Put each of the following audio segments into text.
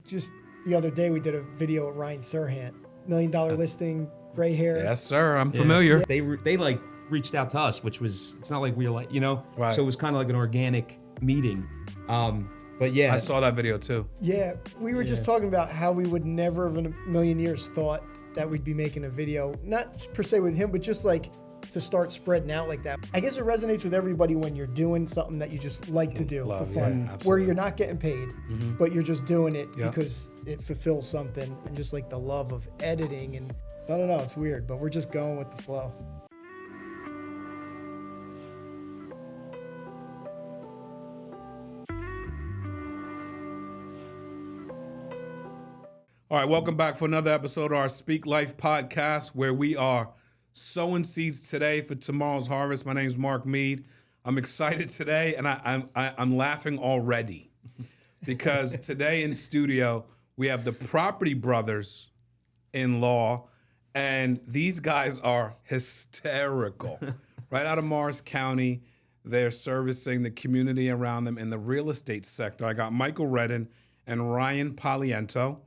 just the other day we did a video with Ryan Serhant, $1 million listing, gray hair. Yes, sir. I'm familiar. They like reached out to us, which was, it's not like we were like, Right. So it was kind of like an organic meeting. But yeah. I saw that video too. Yeah, we were just talking about how we would never have in a million years thought that we'd be making a video, not per se with him, but just like to start spreading out like that. I guess it resonates with everybody when you're doing something that you just like to do for fun, where you're not getting paid, but you're just doing it because it fulfills something, and just like the love of editing. And so I don't know, it's weird, but we're just going with the flow. All right, welcome back for another episode of our Speak Life podcast, where we are sowing seeds today for tomorrow's harvest. My name is Mark Mead. I'm excited today, and I'm laughing already because today in studio we have the Property Brothers-in-law, and these guys are hysterical. Right out of Morris County, they're servicing the community around them in the real estate sector. I got Michael Redden and Ryan Poliento.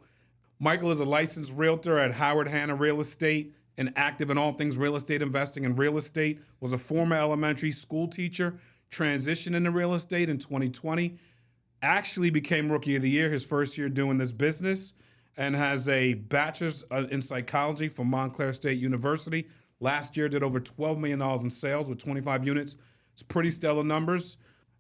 Michael is a licensed realtor at Howard Hanna Real Estate and active in all things real estate investing and real estate, was a former elementary school teacher, transitioned into real estate in 2020, actually became Rookie of the Year his first year doing this business, and has a bachelor's in psychology from Montclair State University. Last year did over $12 million in sales with 25 units. It's pretty stellar numbers.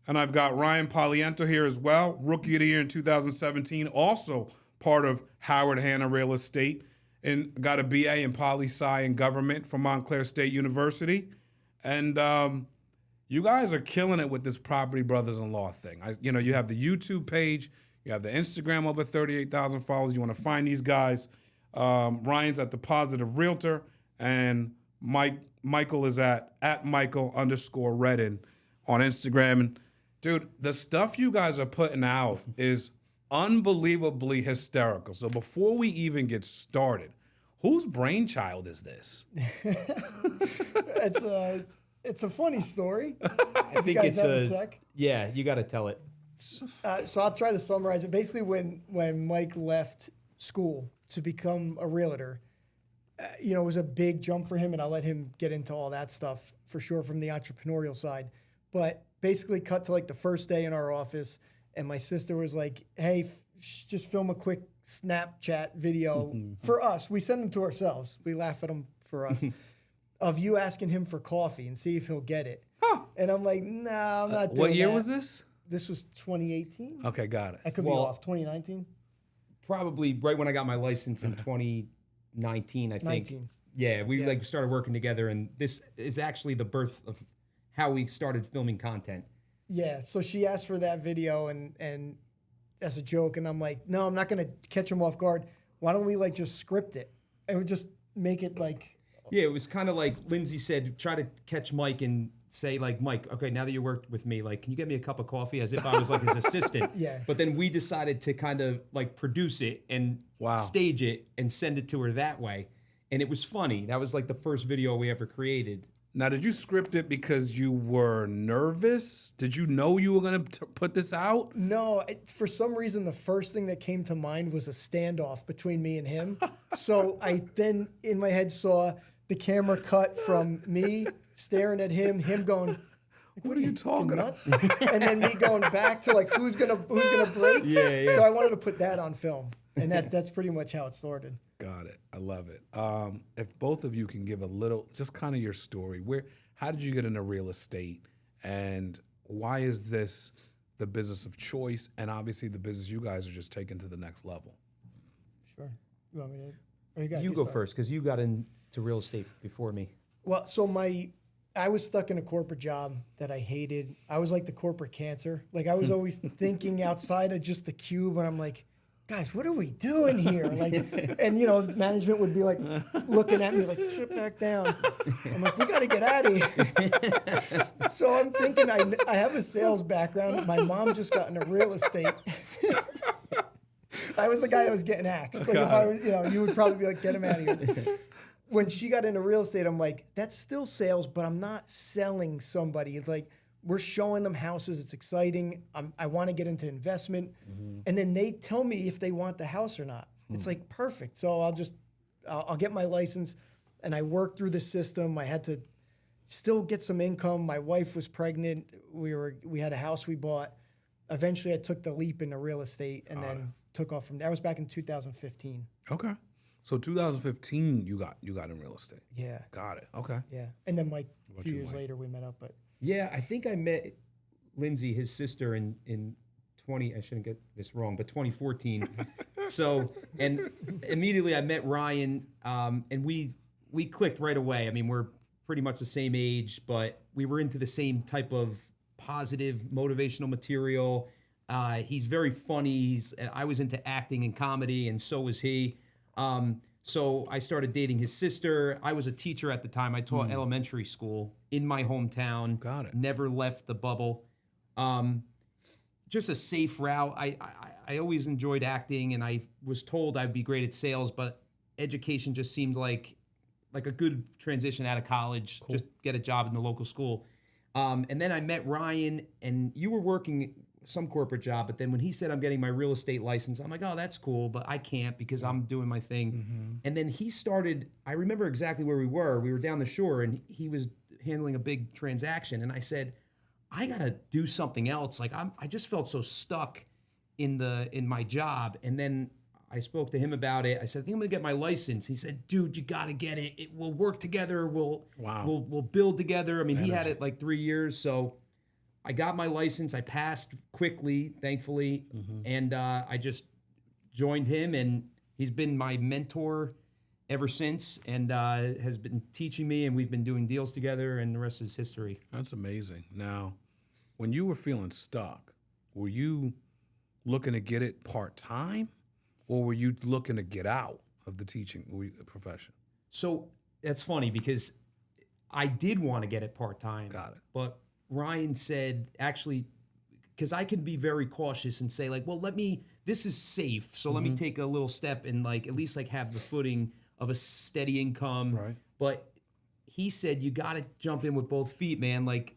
And I've got Ryan Poliento here as well, Rookie of the Year in 2017, also part of Howard Hanna Real Estate, and got a BA in Poli-Sci and Government from Montclair State University. And you guys are killing it with this Property Brothers-in-Law thing. You have the YouTube page, you have the Instagram, over 38,000 followers. You want to find these guys. Ryan's at The Positive Realtor, and Michael is at Michael_Redden on Instagram. And dude, the stuff you guys are putting out is unbelievably hysterical. So before we even get started, whose brainchild is this? It's a funny story. I think it's a sec. Yeah, you got to tell it. So I'll try to summarize it. Basically, when Mike left school to become a realtor, it was a big jump for him, and I'll let him get into all that stuff for sure from the entrepreneurial side. But basically, cut to like the first day in our office, and my sister was like, hey, just film a quick Snapchat video for us. We send them to ourselves. We laugh at them for us. Of you asking him for coffee and see if he'll get it. Huh. And I'm like, no, I'm not doing that. What year was this? This was 2018. Okay, got it. I could be off. 2019? Probably right when I got my license in 2019, I think. 19. Yeah, we started working together, and this is actually the birth of how we started filming content. Yeah, so she asked for that video and as a joke, and I'm like, no, I'm not going to catch him off guard. Why don't we just script it? And we just make it like... Yeah, it was kind of like Lindsay said, try to catch Mike and say Mike, okay, now that you worked with me, can you get me a cup of coffee? As if I was his assistant. Yeah. But then we decided to kind of produce it and stage it and send it to her that way. And it was funny. That was the first video we ever created. Now, did you script it because you were nervous? Did you know you were going to put this out? No, for some reason, the first thing that came to mind was a standoff between me and him. So I then, in my head, saw the camera cut from me staring at him going, what are you talking about? And then me going back to who's gonna break? Yeah. So I wanted to put that on film, and that's pretty much how it started. Got it. I love it. If both of you can give a little, just kind of your story. How did you get into real estate, and why is this the business of choice, and obviously the business you guys are just taking to the next level? Sure. You want me to? Or you go first, because you got into real estate before me. Well, so I was stuck in a corporate job that I hated. I was like the corporate cancer. I was always thinking outside of just the cube, and I'm like, guys, what are we doing here? And management would be looking at me sit back down. I'm like, we got to get out of here. So I'm thinking I have a sales background. My mom just got into real estate. I was the guy that was getting axed. If I was, you would probably be get him out of here. When she got into real estate, I'm like, that's still sales, but I'm not selling somebody. It's we're showing them houses. It's exciting. I want to get into investment. And then they tell me if they want the house or not. It's like, perfect. So I'll get my license, and I worked through the system. I had to still get some income. My wife was pregnant. We had a house we bought. Eventually I took the leap into real estate and then took off from there. That was back in 2015. Okay. So 2015, you got in real estate. Yeah. Got it. Okay. Yeah. And then Mike, a about few you, years Mike? later, we met up. But Yeah, I think I met Lindsay, his sister, in 20. I shouldn't get this wrong, but 2014. So, and immediately I met Ryan, and we clicked right away. I mean, we're pretty much the same age, but we were into the same type of positive, motivational material. He's very funny. I was into acting and comedy, and so was he. So I started dating his sister. I was a teacher at the time. I taught elementary school in my hometown. Got it. Never left the bubble. Just a safe route. I always enjoyed acting, and I was told I'd be great at sales, but education just seemed like a good transition out of college. Cool. Just get a job in the local school. And then I met Ryan, and you were working some corporate job, but then when he said I'm getting my real estate license, I'm like, oh, that's cool, but I can't because I'm doing my thing. And then he started, I remember exactly where we were. We were down the shore, and he was handling a big transaction, and I said, I gotta do something else. Like I just felt so stuck in my job. And then I spoke to him about it. I said, I think I'm gonna get my license. He said, dude, you gotta get it. We'll work together. We'll build together. I mean, he had it like 3 years. So I got my license. I passed quickly, thankfully. And I just joined him, and he's been my mentor ever since, and has been teaching me, and we've been doing deals together, and the rest is history. That's amazing. Now, when you were feeling stuck, were you looking to get it part-time, or were you looking to get out of the teaching profession? So that's funny because I did want to get it part-time. Got it. But Ryan said, actually, because I can be very cautious and say like, well, this is safe. So let me take a little step and like, at least like have the footing of a steady income. Right. But he said, you got to jump in with both feet, man. Like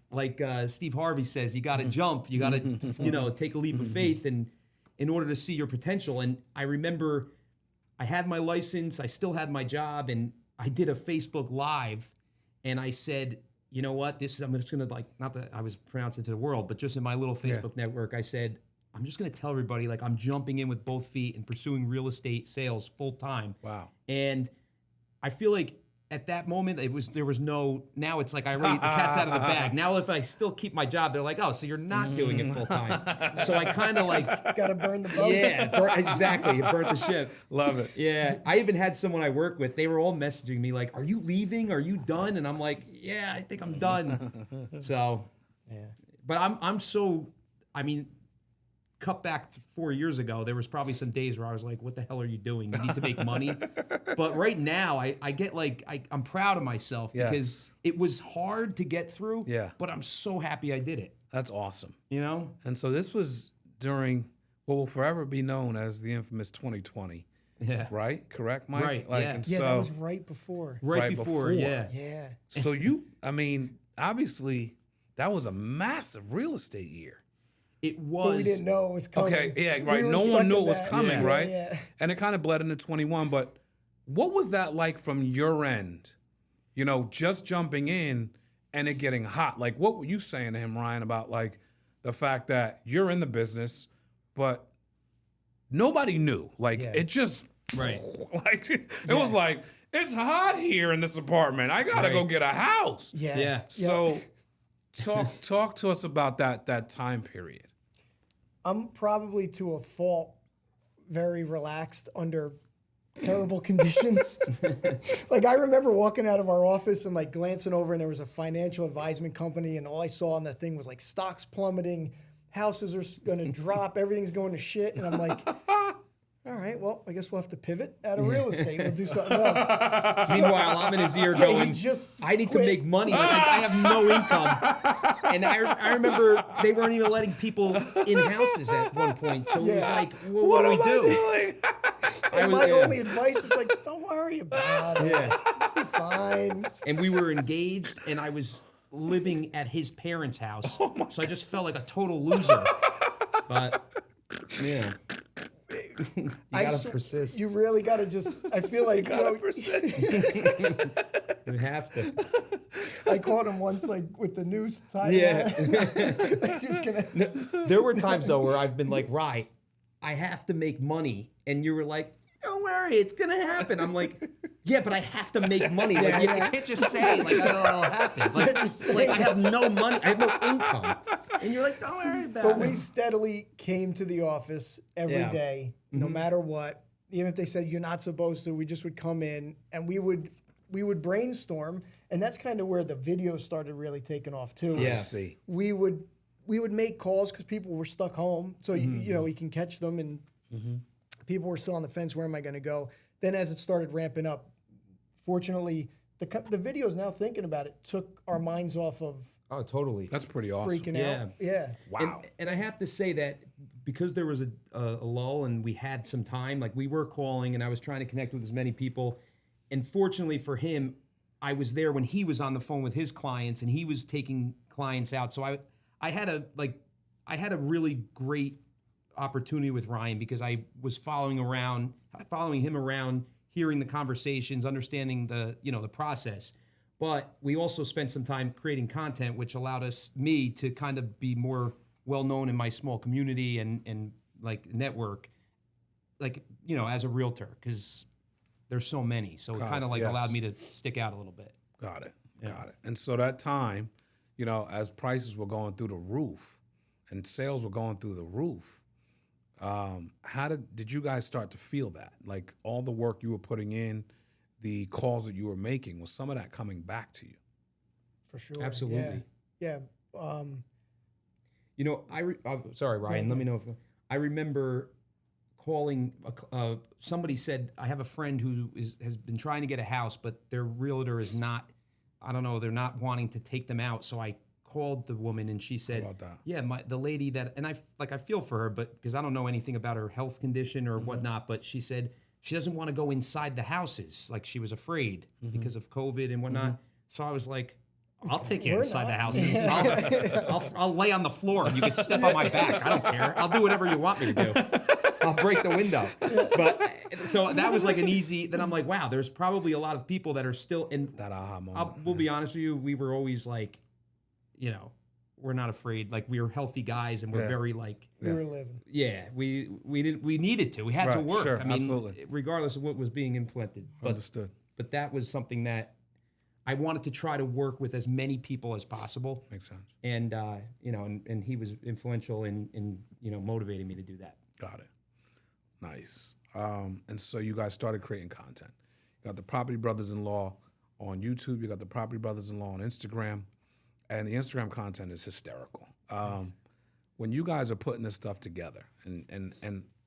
Steve Harvey says, you got to jump. You got to, take a leap of faith in order to see your potential. And I remember I had my license. I still had my job. And I did a Facebook Live. And I said, you know what? I'm just going to not that I was pronouncing it to the world, but just in my little Facebook network, I said, I'm just going to tell everybody, like, I'm jumping in with both feet and pursuing real estate sales full time. Wow. And I feel like at that moment, now it's like I already, the cat's out of the bag. Now, if I still keep my job, they're like, oh, so you're not doing it full time. So I kind of like. got to burn the boats. Yeah, exactly. It burnt the ship. Love it. Yeah. I even had someone I work with, they were all messaging me like, are you leaving? Are you done? And I'm like, yeah, I think I'm done. So, but cut back 4 years ago, there was probably some days where I was like, what the hell are you doing? You need to make money. But right now, I get like, I'm proud of myself because it was hard to get through, but I'm so happy I did it. That's awesome. And so this was during what will forever be known as the infamous 2020. Yeah. Right? Correct, Mike? Right, And Yeah, so, that was right before. Right before, yeah. Yeah. So obviously, that was a massive real estate year. It was. But we didn't know it was coming. Okay, yeah, right. We were No stuck one knew in it was that. coming, Yeah, right? yeah. And it kind of bled into 21. But what was that like from your end? Just jumping in and it getting hot. Like, what were you saying to him, Ryan, about like the fact that you're in the business, but nobody knew? Like, it just like it was like it's hot here in this apartment. I gotta go get a house. Yeah. So talk to us about that time period. I'm probably to a fault very relaxed under terrible conditions. Like I remember walking out of our office and like glancing over and there was a financial advisement company and all I saw on that thing was like stocks plummeting, houses are going to drop, everything's going to shit. And I'm like, all right, well, I guess we'll have to pivot out of real estate. We'll do something else. Meanwhile, I'm in his ear going, I need to make money. Like, I have no income. And I remember they weren't even letting people in houses at one point. So it was like, well, what do we do? And my only advice is like, don't worry about it. It'll be fine. And we were engaged, and I was living at his parents' house. So I just felt like a total loser. But yeah. You gotta persist. You really gotta just. I feel like persist. You have to. I caught him once, like with the noose tied. Yeah. Like he was gonna. There were times though where I've been like, right, I have to make money, and you were like, don't worry, it's gonna happen. I'm like, yeah, but I have to make money. Like, you can't just say like that'll happen. Like, like I have no money, I have no income, and you're like, don't worry about But it. we steadily came to the office every day, no matter what. Even if they said you're not supposed to, we just would come in and we would brainstorm, and that's kind of where the video started really taking off too. Yeah. I see. We would make calls because people were stuck home, so you know you can catch them, and people were still on the fence. Where am I going to go? Then as it started ramping up, fortunately, the videos now thinking about it took our minds off of Oh, totally. That's pretty awesome. freaking out. Yeah. Wow. And I have to say that because there was a lull and we had some time, like we were calling and I was trying to connect with as many people. And fortunately for him, I was there when he was on the phone with his clients and he was taking clients out. So I had a really great opportunity with Ryan because I was following him around, hearing the conversations, understanding the process. But we also spent some time creating content, which allowed me to kind of be more well-known in my small community and like network, like, as a realtor, because there's so many. So it kind of allowed me to stick out a little bit. Got it. And so that time, as prices were going through the roof and sales were going through the roof, how did you guys start to feel that? Like all the work you were putting in, the calls that you were making, was some of that coming back to you? For sure. Absolutely. Yeah. Sorry, Ryan, let me know if I remember calling, somebody said, I have a friend who has been trying to get a house, but their realtor is not, I don't know, they're not wanting to take them out. So I called the woman and she said, about that? yeah, the lady that, and I feel for her, but because I don't know anything about her health condition or whatnot, but she said she doesn't want to go inside the houses. Like she was afraid because of COVID and whatnot. So I was like, I'll take you inside the houses. I'll lay on the floor and you can step on my back. I don't care. I'll do whatever you want me to do. I'll break the window. But so that was like an easy, then I'm like, wow, there's probably a lot of people that are still in That aha moment. We'll be honest with you. We were always like, we're not afraid. Like we were healthy guys and we're very like, We were living. yeah, we needed to. We had to Right, work. sure, I mean, absolutely. regardless of what was being implemented. Understood. But that was something that I wanted to try to work with as many people as possible. Makes sense. And and he was influential in motivating me to do that. Got it. Nice. And so you guys started creating content. You got the Property Brothers-in-Law on YouTube. You got the Property Brothers-in-Law on Instagram. And the Instagram content is hysterical. When you guys are putting this stuff together, and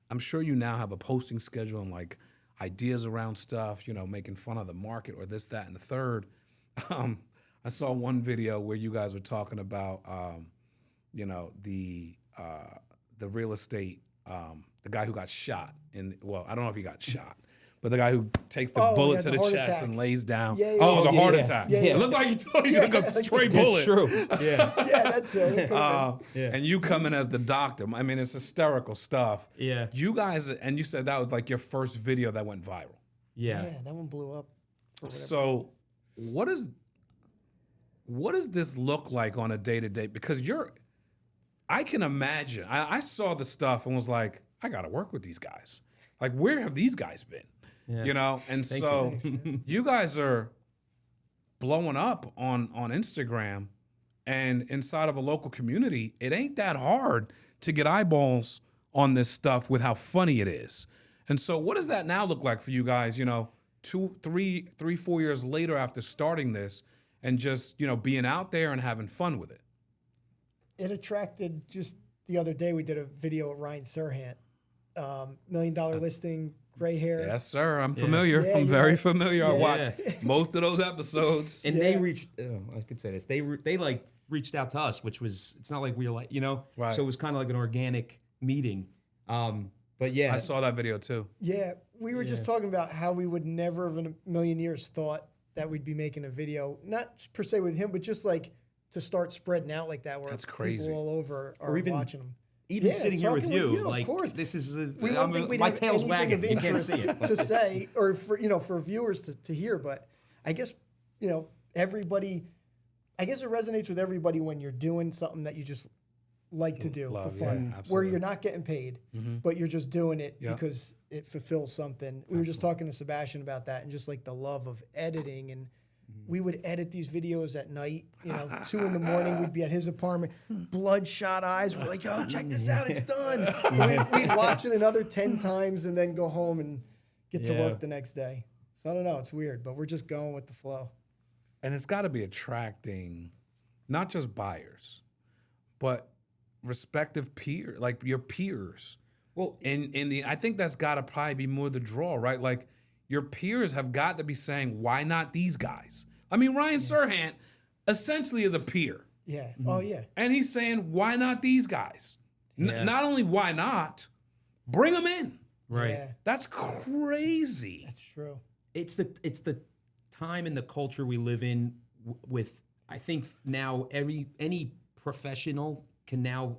I'm sure you now have a posting schedule and like ideas around stuff, making fun of the market or this, that, and the third. I saw one video where you guys were talking about, the real estate, the guy who got shot. I don't know if he got shot, but the guy who takes the bullet to the chest attack. and lays down. Yeah, it was a heart yeah. attack. Yeah, It looked like you took a straight bullet. It's true. Yeah. Yeah, that's it. And you come in as the doctor. I mean, it's hysterical stuff. Yeah. You guys, and you said that was like your first video that went viral. Yeah. Yeah, that one blew up. So what does this look like on a day-to-day? Because I can imagine. I saw the stuff and was like, I got to work with these guys. Like, where have these guys been? Yeah. And so you guys are blowing up on Instagram and inside of a local community. It ain't that hard to get eyeballs on this stuff with how funny it is. And so what does that now look like for you guys, 2, 3, 4 years later after starting this and just, being out there and having fun with it? It attracted, just the other day we did a video with Ryan Serhant. $1 million listing, gray hair. Yes, sir. I'm familiar. Yeah, I'm very familiar. I Yeah. watched most of those episodes. And they reached, I could say this, they like reached out to us, which was, it's not like we were like, Right. so it was kind of like an organic meeting. But yeah. I saw that video too. Yeah, we were just talking about how we would never have in a million years thought that we'd be making a video, not per se with him, but just like to start spreading out like that, where That's crazy. people all over are even watching them. Even Yeah, sitting here with talking with you, you, of like course. this is We don't think we'd my have tail's anything wagging. of You can't interest see it. to say, or for viewers to hear. But I guess everybody. I guess it resonates with everybody when you're doing something that you just like to do Love, for yeah, fun, where absolutely. you're not getting paid, but you're just doing it Yeah. because it fulfills something. We were just talking to Sebastian about that, and just like the love of editing, and we would edit these videos at night. 2 a.m. we'd be at his apartment, bloodshot eyes. We're like, "Yo, check this out, it's done." We'd watch it another 10 times, and then go home and get to Yeah. work the next day. So I don't know, it's weird, but we're just going with the flow. And it's got to be attracting not just buyers, but respective like your peers. Well, I think that's got to probably be more the draw, right? Like your peers have got to be saying, why not these guys? I mean, Ryan Serhant essentially is a peer. Yeah. Oh yeah. And he's saying, why not these guys? Yeah. Not only why not, bring them in. right. Yeah, That's crazy. that's true. It's the time and the culture we live in with. I think now any professional can now,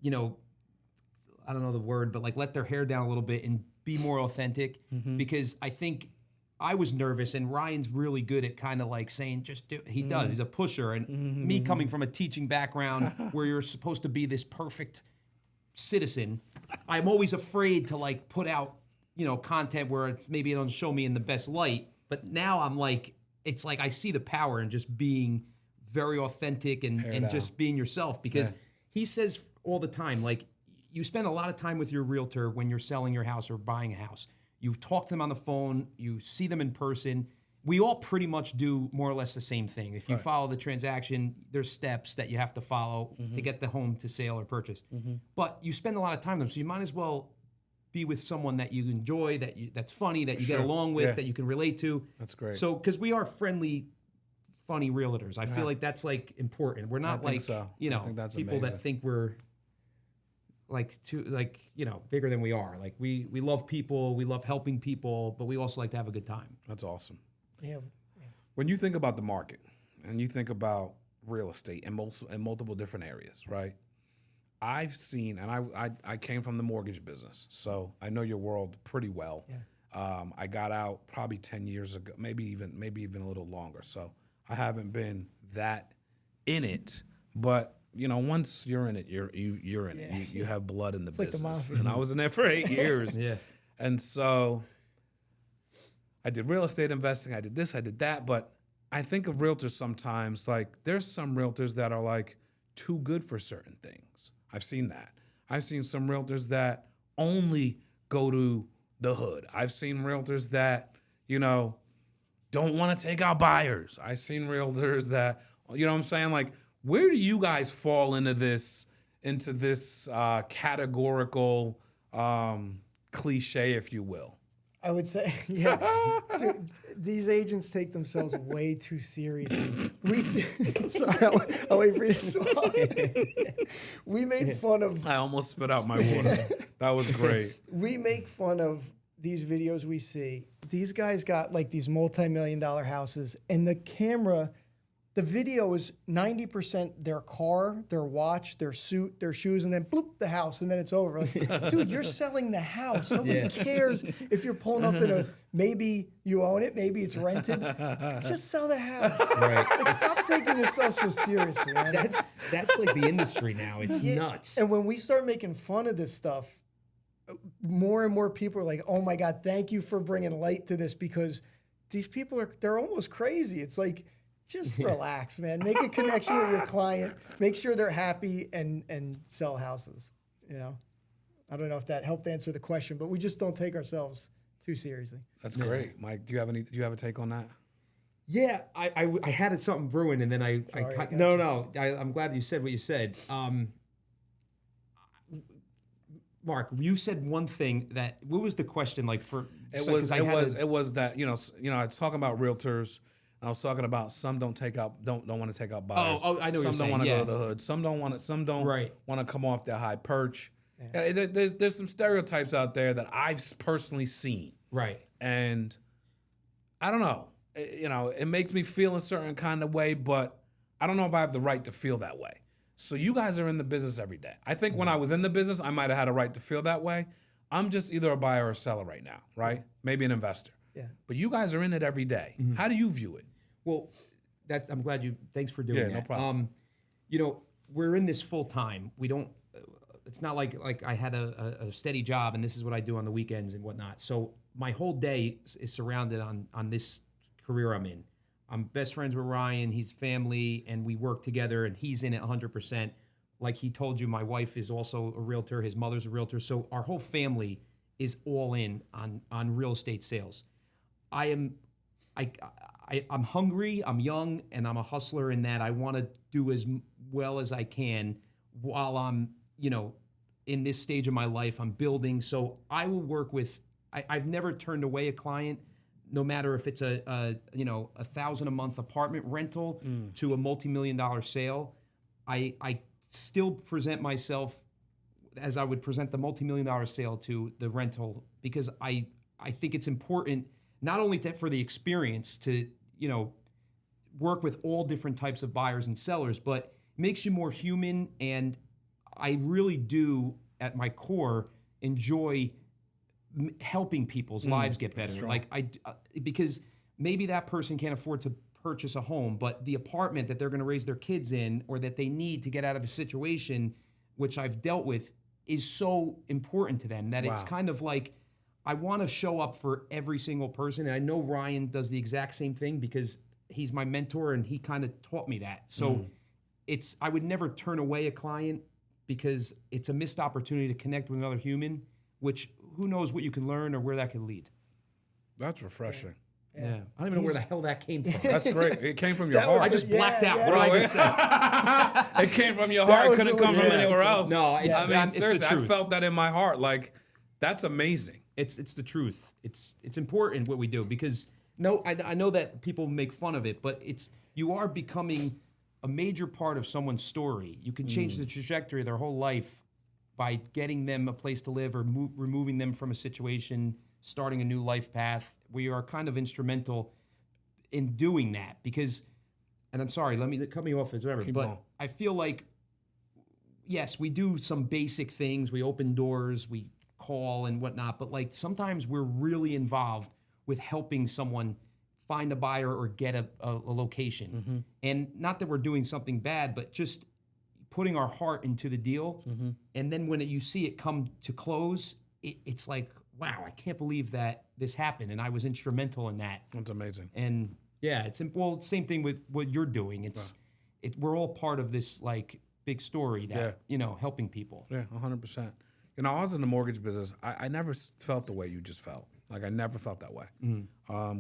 I don't know the word, but like let their hair down a little bit and be more authentic. Because I think I was nervous, and Ryan's really good at kind of like saying, just do. He does. He's a pusher, and me coming from a teaching background where you're supposed to be this perfect citizen, I'm always afraid to like put out content where it's, maybe it don't show me in the best light. But now I'm like, it's like I see the power in just being very authentic and down. just being yourself, because he says all the time, like, you spend a lot of time with your realtor when you're selling your house or buying a house. You talk to them on the phone, you see them in person. We all pretty much do more or less the same thing. If you follow the transaction, there's steps that you have to follow to get the home to sale or purchase. But you spend a lot of time with them, so you might as well be with someone that you enjoy, that's funny, that you get along with, that you can relate to. That's great. So, because we are friendly, funny realtors, I feel like that's like important. We're not think like so. I think that's people amazing. that think we're bigger than we are. Like we love people, we love helping people, but we also like to have a good time. That's awesome. Yeah. When you think about the market and you think about real estate in multiple different areas, right? I've seen, and I came from the mortgage business, so I know your world pretty well. Yeah. I got out probably 10 years ago, maybe even a little longer. So I haven't been that in it, but once you're in it, you're in it. You have blood in the like the business, mafia. and I was in there for 8 years. Yeah. And so I did real estate investing. I did this, I did that, but I think of realtors sometimes like there's some realtors that are like too good for certain things. I've seen that. I've seen some realtors that only go to the hood. I've seen realtors that, don't want to take out buyers. I've seen realtors that, what I'm saying? Like, where do you guys fall into this categorical cliche, if you will? I would say, yeah. Dude, these agents take themselves way too seriously. Sorry, I'll wait for you to swallow. We made fun of. I almost spit out my water. That was great. We make fun of these videos we see. These guys got like these multi-million-dollar houses, and the video is 90% their car, their watch, their suit, their shoes, and then bloop, the house, and then it's over. Like, dude, you're selling the house. Nobody cares if you're pulling up in maybe you own it, maybe it's rented. Just sell the house. Right. Like, stop taking yourself so seriously, man. That's like the industry now. It's Yeah. nuts. And when we start making fun of this stuff, more and more people are like, oh my God, thank you for bringing light to this, because these people they're almost crazy. It's like, just relax, man. Make a connection with your client. Make sure they're happy and sell houses. I don't know if that helped answer the question, but we just don't take ourselves too seriously. That's great, Mike. Do you have a take on that? Yeah, I had something brewing, and then I got no. I'm glad you said what you said. Mark, you said one thing that. What was the question like for? It was that I was talking about realtors. I was talking about some don't want to take out buyers. Oh, I know what some you're don't want to saying, go to the hood. Some don't want to come off their high perch. Yeah. There's some stereotypes out there that I've personally seen. Right. And I don't know. It makes me feel a certain kind of way, but I don't know if I have the right to feel that way. So you guys are in the business every day. I think when I was in the business, I might have had a right to feel that way. I'm just either a buyer or a seller right now, right? Maybe an investor. Yeah. But you guys are in it every day. How do you view it? Well, I'm glad thanks for doing that. Yeah, no problem. We're in this full time. We don't, it's not like I had a steady job and this is what I do on the weekends and whatnot. So my whole day is surrounded on this career I'm in. I'm best friends with Ryan, he's family, and we work together, and he's in it 100%. Like he told you, my wife is also a realtor, his mother's a realtor, so our whole family is all in on real estate sales. I'm hungry, I'm young, and I'm a hustler in that I want to do as well as I can while I'm, in this stage of my life, I'm building. So I will work with, I've never turned away a client, no matter if it's a $1,000 a month apartment rental to a multi-million-dollar sale. I still present myself as I would present the multi-million-dollar sale to the rental, because I think it's important not only for the experience to, work with all different types of buyers and sellers, but makes you more human. And I really do, at my core, enjoy helping people's lives get better. Like because maybe that person can't afford to purchase a home, but the apartment that they're going to raise their kids in, or that they need to get out of a situation, which I've dealt with, is so important to them that it's kind of like, I want to show up for every single person. And I know Ryan does the exact same thing because he's my mentor and he kind of taught me that. So I would never turn away a client, because it's a missed opportunity to connect with another human, which who knows what you can learn or where that could lead. That's refreshing. Yeah. I don't even know where the hell that came from. That's great. It came from your heart. I just blacked out. What did I just say? It came from your heart. It couldn't come from anywhere else. No, it's seriously, the I truth. felt that in my heart. Like, that's amazing. It's the truth. It's important what we do, because I know that people make fun of it, but you are becoming a major part of someone's story. You can change the trajectory of their whole life by getting them a place to live, or removing them from a situation, starting a new life path. We are kind of instrumental in doing that, because, and I'm sorry, let me cut me off as whatever, but I feel like, yes, we do some basic things. We open doors, we call and whatnot, but like sometimes we're really involved with helping someone find a buyer or get a location. And not that we're doing something bad, but just putting our heart into the deal. And then when you see it come to close, it's like, wow, I can't believe that this happened, and I was instrumental in that. That's amazing. And yeah, same thing with what you're doing. We're all part of this like big story that, helping people. Yeah, 100%. I was in the mortgage business. I never felt the way you just felt. Like, I never felt that way.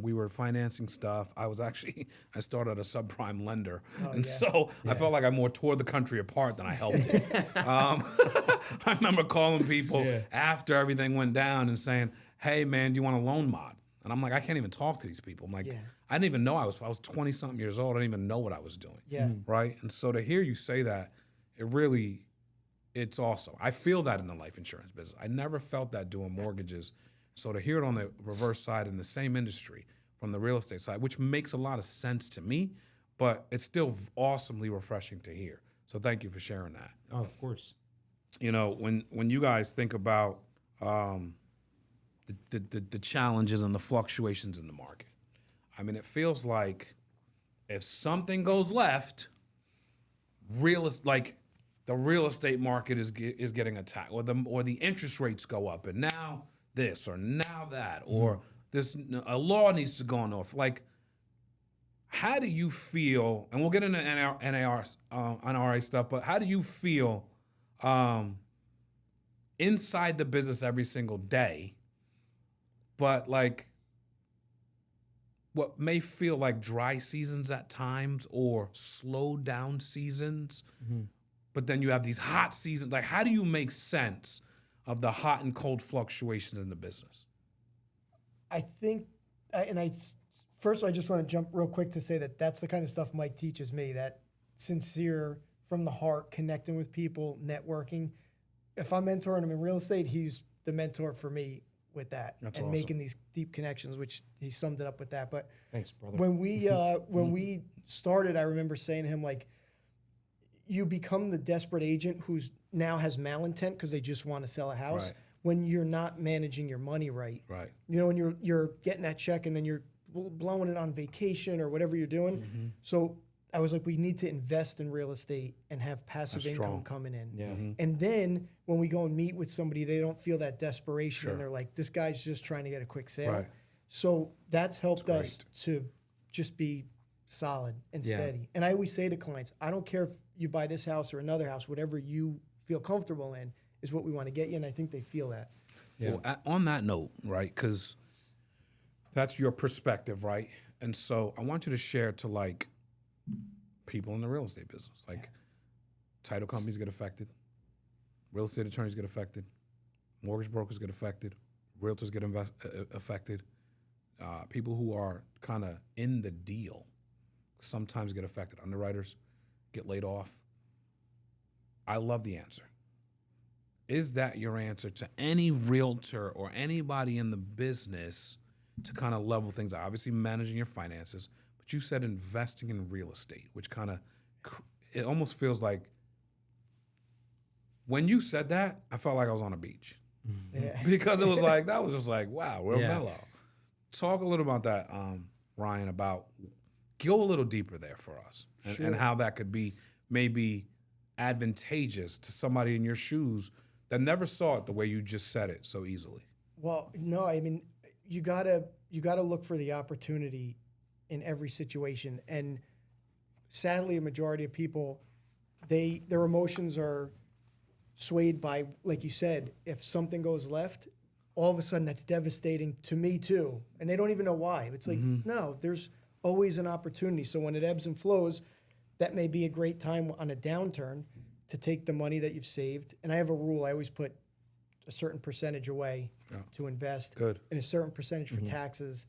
We were financing stuff. I started a subprime lender. So I felt like I more tore the country apart than I helped it. I remember calling people after everything went down and saying, hey, man, do you want a loan mod? And I'm like, I can't even talk to these people. I'm like, I didn't even know I was 20-something years old. I didn't even know what I was doing. Right? And so to hear you say that, it's awesome. I feel that in the life insurance business. I never felt that doing mortgages. So to hear it on the reverse side in the same industry from the real estate side, which makes a lot of sense to me, but it's still awesomely refreshing to hear. So thank you for sharing that. Oh, of course. When you guys think about the challenges and the fluctuations in the market, I mean, it feels like if something goes left, the real estate market is getting attacked, or the interest rates go up, and now this or now that, or a law needs to go off. Like, how do you feel? And we'll get into NRA stuff, but how do you feel inside the business every single day? But like, what may feel like dry seasons at times, or slowed down seasons, but then you have these hot seasons. Like, how do you make sense of the hot and cold fluctuations in the business? I think, first I just want to jump real quick to say that that's the kind of stuff Mike teaches me, that sincere, from the heart, connecting with people, networking. If I'm mentoring him in real estate, he's the mentor for me with that That's and awesome. making these deep connections, which he summed it up with that. But Thanks, brother. when we started, I remember saying to him, like, you become the desperate agent who's now has malintent because they just want to sell a house Right. when you're not managing your money right. Right. You know, when you're getting that check and then you're blowing it on vacation or whatever you're doing. Mm-hmm. So I was like, we need to invest in real estate and have passive That's income strong. coming in. Yeah. And then when we go and meet with somebody, they don't feel that desperation Sure. and they're like, this guy's just trying to get a quick sale. Right. So that's helped That's us to just be solid and Yeah. steady. And I always say to clients, I don't care if you buy this house or another house, whatever you feel comfortable in is what we want to get you. And I think they feel that. Well, on that note, right, because that's your perspective, right? And so I want you to share to like people in the real estate business, like title companies get affected, real estate attorneys get affected, mortgage brokers get affected, realtors get affected, people who are kind of in the deal sometimes get affected. Underwriters get laid off. I love the answer. Is that your answer to any realtor or anybody in the business to kind of level things out? Obviously, managing your finances, but you said investing in real estate, which kind of, it almost feels like, when you said that, I felt like I was on a beach. Yeah. Because it was like, that was just like, wow, real Yeah. mellow. Talk a little about that, Ryan, about, go a little deeper there for us and how that could be maybe advantageous to somebody in your shoes that never saw it the way you just said it so easily. Well, no, I mean, you gotta look for the opportunity in every situation. And sadly, a majority of people, their emotions are swayed by, like you said, if something goes left, all of a sudden that's devastating to me too. And they don't even know why. It's like, no, there's always an opportunity. So when it ebbs and flows, that may be a great time on a downturn to take the money that you've saved. And I have a rule, I always put a certain percentage away to invest Good. and a certain percentage for taxes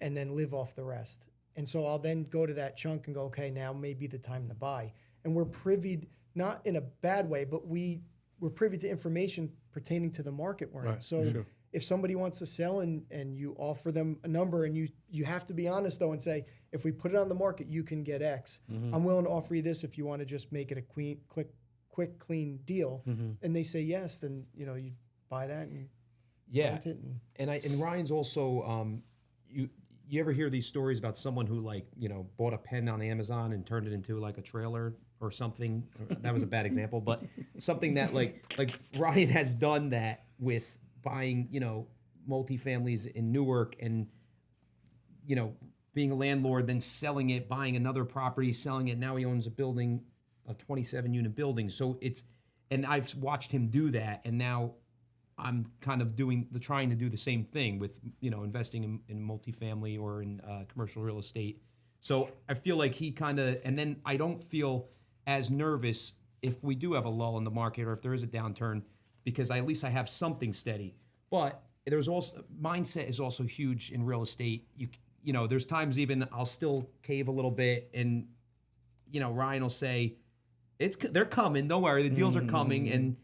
and then live off the rest. And so I'll then go to that chunk and go, okay, now may be the time to buy. And we're privy, not in a bad way, but we're privy to information pertaining to the market we're in. Right, So sure. if somebody wants to sell and you offer them a number and you have to be honest though and say, if we put it on the market, you can get X. I'm willing to offer you this if you want to just make it a quick, clean deal. And they say yes, then you buy that and Yeah. rent it. And And Ryan's also you ever hear these stories about someone who bought a pen on Amazon and turned it into like a trailer or something? That was a bad example, but something that like Ryan has done that with buying, multifamilies in Newark and being a landlord, then selling it, buying another property, selling it. Now he owns a building, a 27-unit building. So and I've watched him do that, and now I'm kind of trying to do the same thing with, investing in multifamily or in commercial real estate. So I feel like he and then I don't feel as nervous if we do have a lull in the market or if there is a downturn, because at least I have something steady. But there's also, mindset is also huge in real estate. There's times even I'll still cave a little bit and, Ryan will say, they're coming, don't worry, the deals are coming.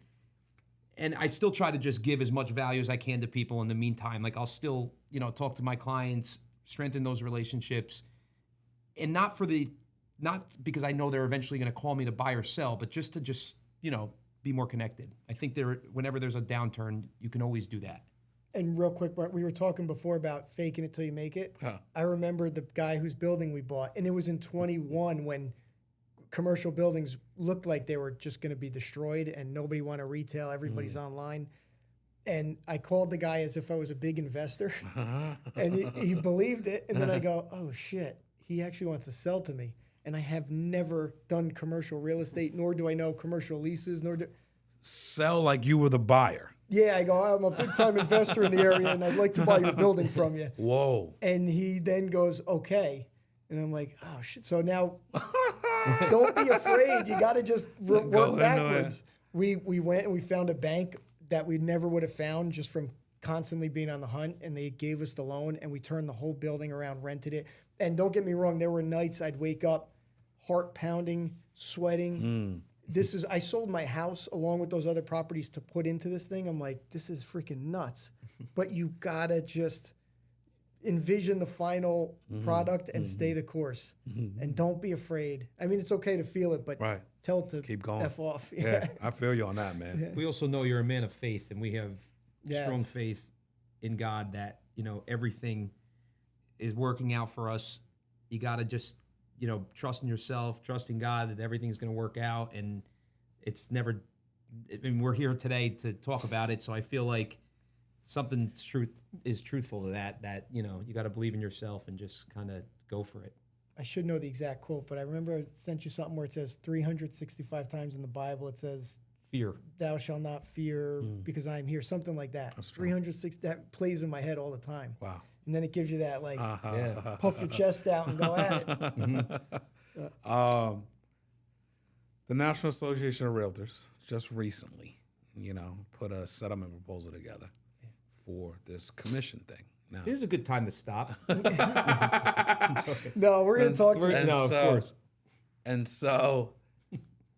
And I still try to just give as much value as I can to people in the meantime. Like I'll still, talk to my clients, strengthen those relationships, and not because I know they're eventually going to call me to buy or sell, but just to be more connected. I think whenever there's a downturn, you can always do that. And real quick, we were talking before about faking it till you make it. Huh. I remember the guy whose building we bought, and it was in 21 when commercial buildings looked like they were just going to be destroyed and nobody wanted retail, everybody's online. And I called the guy as if I was a big investor, and he believed it. And then I go, oh shit, he actually wants to sell to me. And I have never done commercial real estate, nor do I know commercial leases, Sell like you were the buyer. Yeah, I go, I'm a big time investor in the area and I'd like to buy your building from you. Whoa. And he then goes, okay. And I'm like, oh shit. So now don't be afraid. You got to just work backwards. We went and we found a bank that we never would have found just from constantly being on the hunt. And they gave us the loan and we turned the whole building around, rented it. And don't get me wrong, there were nights I'd wake up, heart pounding, sweating. I sold my house along with those other properties to put into this thing. I'm like, this is freaking nuts. But you gotta just envision the final product and stay the course. And don't be afraid. I mean, it's okay to feel it, but Right. tell it to Keep going. F off. Yeah, I feel you on that, man. We also know you're a man of faith, and we have strong Yes. faith in God that, everything is working out for us. You got to just, trust in yourself, trust in God that everything's going to work out. And it's never, I mean, we're here today to talk about it. So I feel like something is truthful to that, you got to believe in yourself and just kind of go for it. I should know the exact quote, but I remember I sent you something where it says 365 times in the Bible, it says, Fear. thou shalt not fear because I am here. Something like that. That's true. 360, that plays in my head all the time. Wow. And then it gives you that, like, Yeah. puff your chest out and go at it. The National Association of Realtors just recently, put a settlement proposal together for this commission thing. Now, Here's a good time to stop. No, we're going to talk. and No, of so- course. And so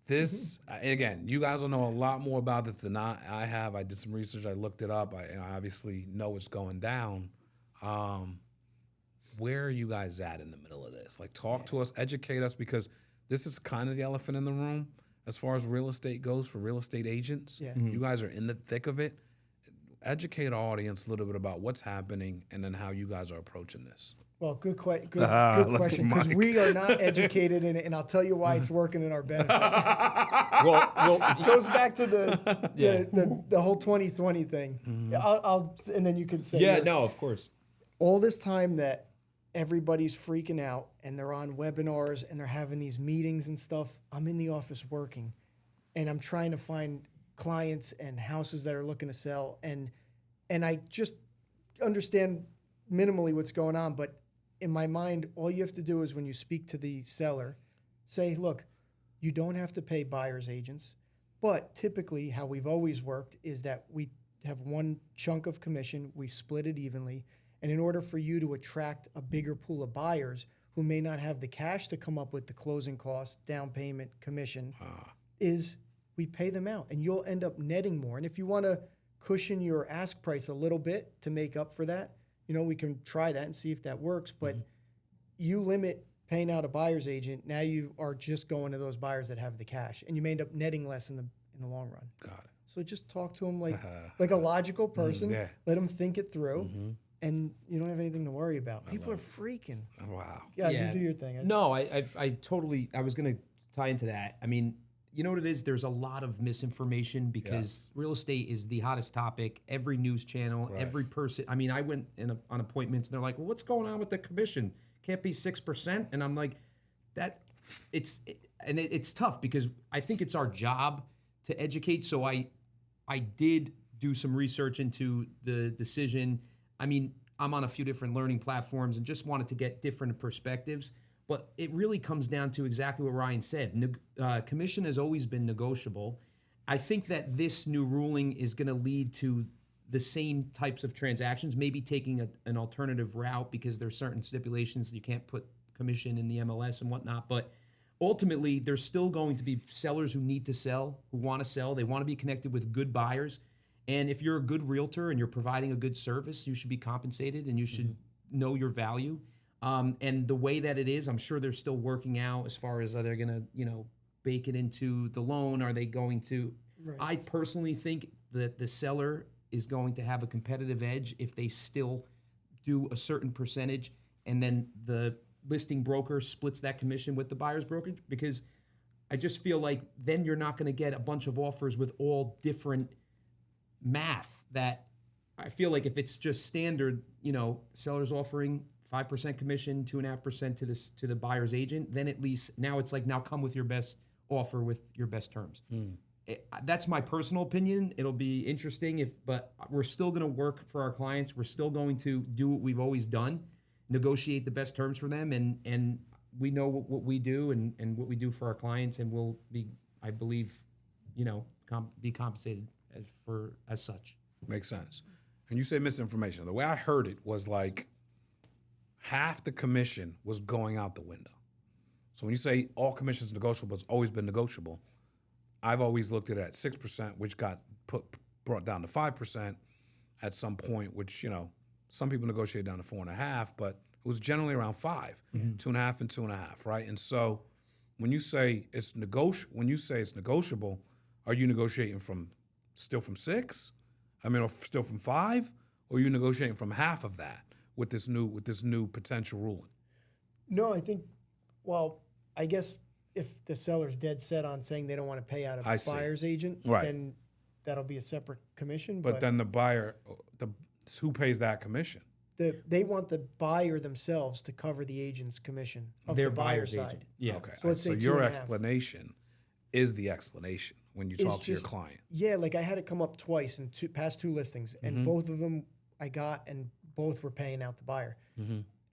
this, again, you guys will know a lot more about this than I have. I did some research. I looked it up. I obviously know what's going down. Where are you guys at in the middle of this? Like, talk to us, educate us, because this is kind of the elephant in the room as far as real estate goes for real estate agents. Yeah. You guys are in the thick of it. Educate our audience a little bit about what's happening and then how you guys are approaching this. Well, good look question, at because Mike. we are not educated in it, and I'll tell you why it's working in our benefit. Well, It goes back to the whole 2020 thing. I'll and then you can say yeah, your- no, of course. all this time that everybody's freaking out and they're on webinars and they're having these meetings and stuff, I'm in the office working and I'm trying to find clients and houses that are looking to sell, and I just understand minimally what's going on, but in my mind, all you have to do is when you speak to the seller, say, look, you don't have to pay buyer's agents, but typically how we've always worked is that we have one chunk of commission, we split it evenly, and in order for you to attract a bigger pool of buyers who may not have the cash to come up with the closing costs, down payment, commission, is we pay them out, and you'll end up netting more. And if you want to cushion your ask price a little bit to make up for that, we can try that and see if that works. But you limit paying out a buyer's agent, now you are just going to those buyers that have the cash, and you may end up netting less in the long run. Got it. So just talk to them like a logical person. yeah. Let them think it through, and you don't have anything to worry about. People are freaking. Wow. Yeah, Yeah. you do your thing. No, I totally, I was going to tie into that. I mean, you know what it is? There's a lot of misinformation because real estate is the hottest topic. Every news channel, every person. I mean, I went on appointments and they're like, well, what's going on with the commission? Can't be 6%. And I'm like, it's tough because I think it's our job to educate. So I did do some research into the decision. I mean, I'm on a few different learning platforms and just wanted to get different perspectives. But it really comes down to exactly what Ryan said. Commission has always been negotiable. I think that this new ruling is going to lead to the same types of transactions, maybe taking an alternative route because there's certain stipulations you can't put commission in the MLS and whatnot. But ultimately, there's still going to be sellers who need to sell, who want to sell. They want to be connected with good buyers. And if you're a good realtor and you're providing a good service, you should be compensated and you should know your value. And the way that it is, I'm sure they're still working out as far as are they going to, bake it into the loan? Are they going to? Right. I personally think that the seller is going to have a competitive edge if they still do a certain percentage, and then the listing broker splits that commission with the buyer's brokerage. Because I just feel like then you're not going to get a bunch of offers with all different math. That I feel like if it's just standard, seller's offering 5% commission, 2.5% to the buyer's agent, then at least now it's like, now come with your best offer with your best terms. That's my personal opinion. It'll be interesting but we're still going to work for our clients. We're still going to do what we've always done, negotiate the best terms for them. And we know what we do and what we do for our clients, and we'll be, I believe, be compensated as such. Makes sense. And you say misinformation. The way I heard it was like half the commission was going out the window. So when you say all commissions negotiable, it's always been negotiable. I've always looked at it at 6%, which got brought down to 5% at some point, which, some people negotiate down to 4.5%, but it was generally around 5, 2.5 and 2.5, right? And so when you say it's negotiable, are you negotiating still from 6? Or still from 5? Or are you negotiating from half of that with this new potential ruling? No, I think, well, I guess if the seller's dead set on saying they don't want to pay out a buyer's agent, Right. then that'll be a separate commission. But then the buyer, who pays that commission? They want the buyer themselves to cover the agent's commission of Their the buyer's buyer's side. agent. Yeah. Okay. So let's say your 2.5. explanation is the explanation when you It's talk to your just- client. Yeah, like I had it come up twice in past two listings, and both of them I got, and both were paying out the buyer.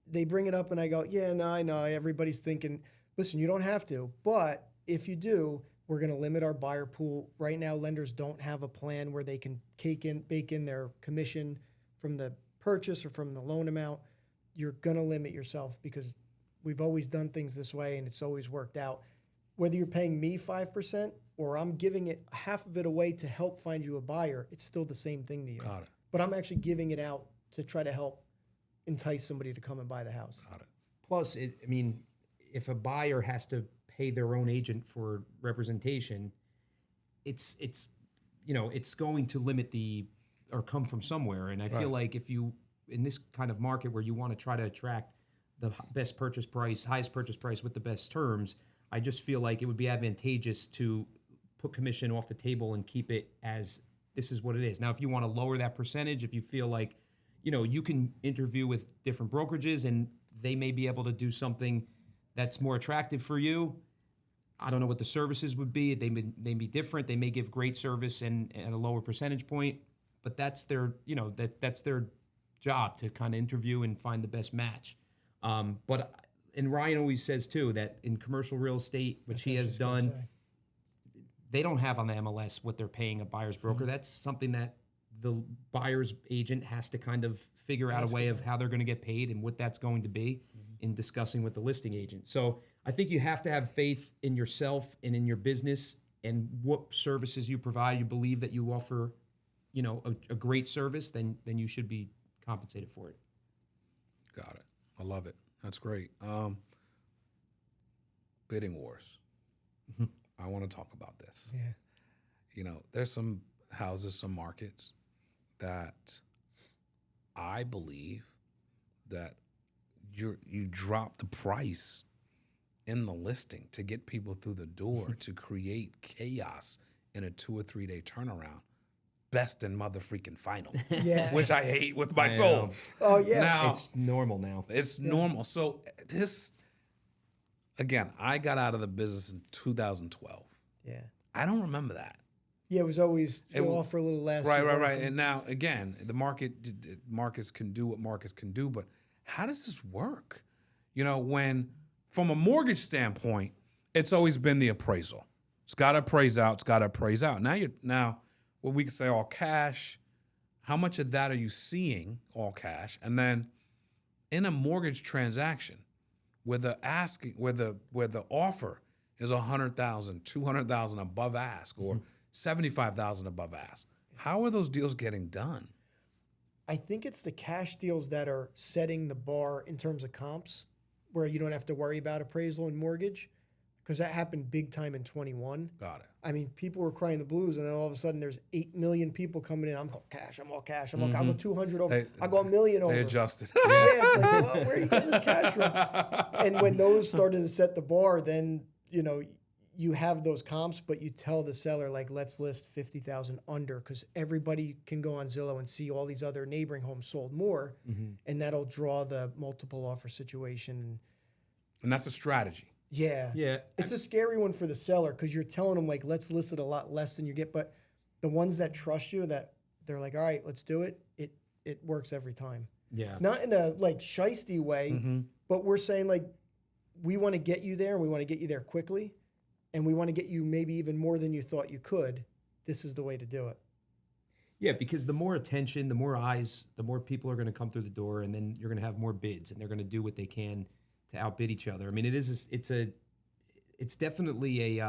They bring it up, and I go, yeah, no, I know. Everybody's thinking, listen, you don't have to, but if you do, we're going to limit our buyer pool. Right now, lenders don't have a plan where they can bake in their commission from the purchase or from the loan amount. You're going to limit yourself because we've always done things this way, and it's always worked out. Whether you're paying me 5% or I'm giving it half of it away to help find you a buyer, it's still the same thing to you. Got it. But I'm actually giving it out to try to help entice somebody to come and buy the house. Got it. Plus, if a buyer has to pay their own agent for representation, it's going to limit or come from somewhere. And I feel like if you, in this kind of market where you want to try to attract the best purchase price, highest purchase price with the best terms, I just feel like it would be advantageous to put commission off the table and keep it as this is what it is. Now, if you want to lower that percentage, if you feel like, you can interview with different brokerages and they may be able to do something that's more attractive for you. I don't know what the services would be. They may be different. They may give great service and at a lower percentage point, but that's their, that's their job to kind of interview and find the best match. And Ryan always says too that in commercial real estate, which he has done, they don't have on the MLS what they're paying a buyer's broker. That's something that the buyer's agent has to kind of figure out a way of how they're going to get paid and what that's going to be in discussing with the listing agent. So I think you have to have faith in yourself and in your business and what services you provide. You believe that you offer, a great service, then you should be compensated for it. Got it. I love it. That's great. Bidding wars. I want to talk about this. Yeah. There's some houses, some markets that I believe that you drop the price in the listing to get people through the door to create chaos in a 2 or 3 day turnaround. Best in mother freaking final. Yeah. Which I hate with my soul. Oh, yeah. Now, It's normal now. it's normal. So again, I got out of the business in 2012. Yeah. I don't remember that. Yeah, it was always It go offer a little less. Right. And now, again, the markets can do what markets can do, but how does this work? When from a mortgage standpoint, it's always been the appraisal. It's got to appraise out. It's got to appraise out. Now, what we can say all cash. How much of that are you seeing all cash? And then, in a mortgage transaction, where the offer is $100,000, $200,000 above ask, or $75,000 above ask, how are those deals getting done? I think it's the cash deals that are setting the bar in terms of comps, where you don't have to worry about appraisal and mortgage, because that happened big time in 21. Got it. I mean, people were crying the blues, and then all of a sudden there's 8 million people coming in. I'm all cash. I'll go 200 over. I'll go a million over. They adjusted. Yeah, it's like, well, where are you getting this cash from? And when those started to set the bar, then, you have those comps, but you tell the seller, like, let's list 50,000 under, because everybody can go on Zillow and see all these other neighboring homes sold more, and that'll draw the multiple offer situation. And that's a strategy. Yeah. Yeah. It's a scary one for the seller, because you're telling them, like, let's list it a lot less than you get. But the ones that trust you, that they're like, all right, let's do it, it works every time. Yeah. Not in a, like, shiesty way, but we're saying, like, we want to get you there, and we want to get you there quickly, and we want to get you maybe even more than you thought you could. This is the way to do it. Yeah, because the more attention, the more eyes, the more people are going to come through the door, and then you're going to have more bids, and they're going to do what they can to outbid each other. I mean, it's definitely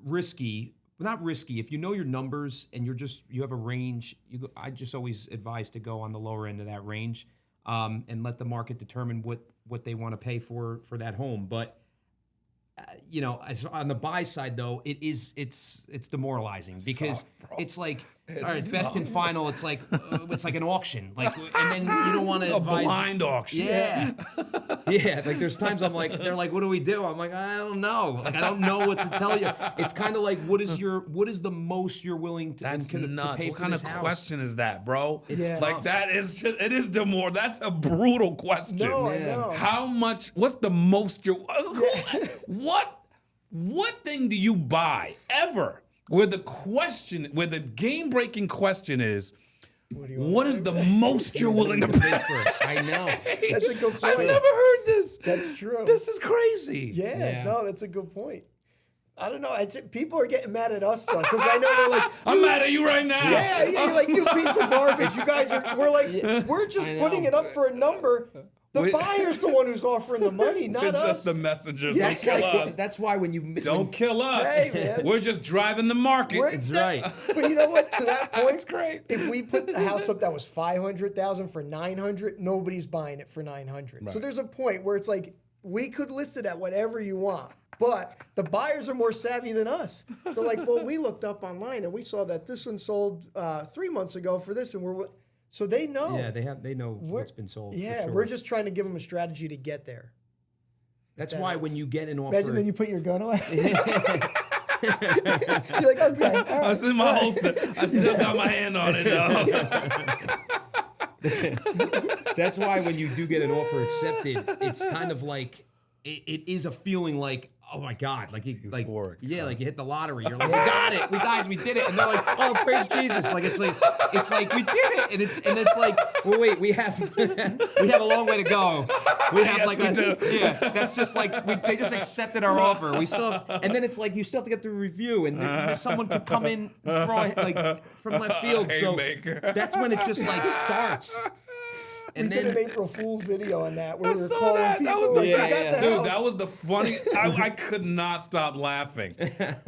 risky. Not risky. If you know your numbers and you have a range, I just always advise to go on the lower end of that range, and let the market determine what they want to pay for that home. But on the buy side though, it's demoralizing because tough, bro. it's like, It's all right, best tough. and final. It's like an auction, like, and then you don't want to advise. Blind auction. Yeah, yeah. Like there's times I'm like, they're like, what do we do? I'm like, I don't know. Like I don't know what to tell you. It's kind of like, what is the most you're willing to? That's to nuts. pay What for kind this of house? question is that, bro? It's Like tough. that is just, it is that's a brutal question. No, I Yeah. know. How much, what's the most what thing do you buy ever where the game-breaking question is, What do you want? what is the most you're willing to pay? for it. I know. That's a good I've point. never heard this. That's true. This is crazy. Yeah, no, that's a good point. I don't know. People are getting mad at us though, because I know they're like, I'm mad at you right now. yeah, you're like, you piece of garbage. You guys are. We're like, we're just I know. putting it up for a number. The buyer's the one who's offering the money, not We're us. just the messengers. Yeah, Don't kill us. That's why when you Don't kill us. Hey, man. We're just driving the market. We're- right. But you know what? To that point, That's great. if we put the house up that was 500,000 for 900, nobody's buying it for 900. So Right. there's a point where it's like we could list it at whatever you want, but the buyers are more savvy than us. So like, well, we looked up online and we saw that this one sold 3 months ago for this, and so they know. Yeah, they know what's been sold. for Yeah, sure. we're just trying to give them a strategy to get there. That's that why helps. when you get an offer, Imagine then you put your gun away. You're like, okay, all right. I was in my holster. I still got my hand on it, though. that's why when you do get an offer accepted, it's kind of like it is a feeling like, oh my God, like Euphoric. yeah, like you hit the lottery. You're like, we got it, we did it, and they're like, oh, praise Jesus, like it's like we did it, and it's like, well, wait, we have a long way to go. We have that's just like they just accepted our offer. We still have, and then it's like you still have to get the review, and someone could come in throwing like from left field. So Haymaker. that's when it just like starts. We And did an then April Fool's video on that where I we were saw calling that. people That was like, the you got the dude. house. That was the funny. I could not stop laughing,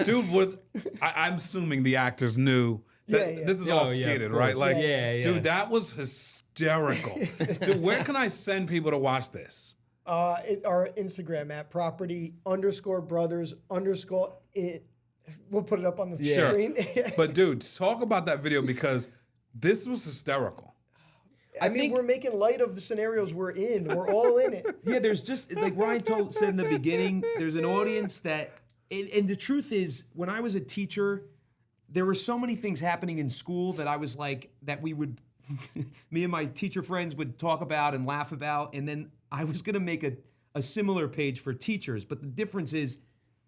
dude. I'm assuming the actors knew that Yeah. this is Oh, all yeah, of skidded, right? course. Like, Yeah. dude, that was hysterical. Dude, where can I send people to watch this? Our Instagram at property_brothers_ it. We'll put it up on the screen. But dude, talk about that video because this was hysterical. I mean, think- we're making light of the scenarios we're in. We're all in it. yeah, there's just like Ryan said in the beginning, there's an audience that, and the truth is, when I was a teacher, there were so many things happening in school that I was like, that we would, me and my teacher friends would talk about and laugh about, and then I was gonna make a similar page for teachers, but the difference is,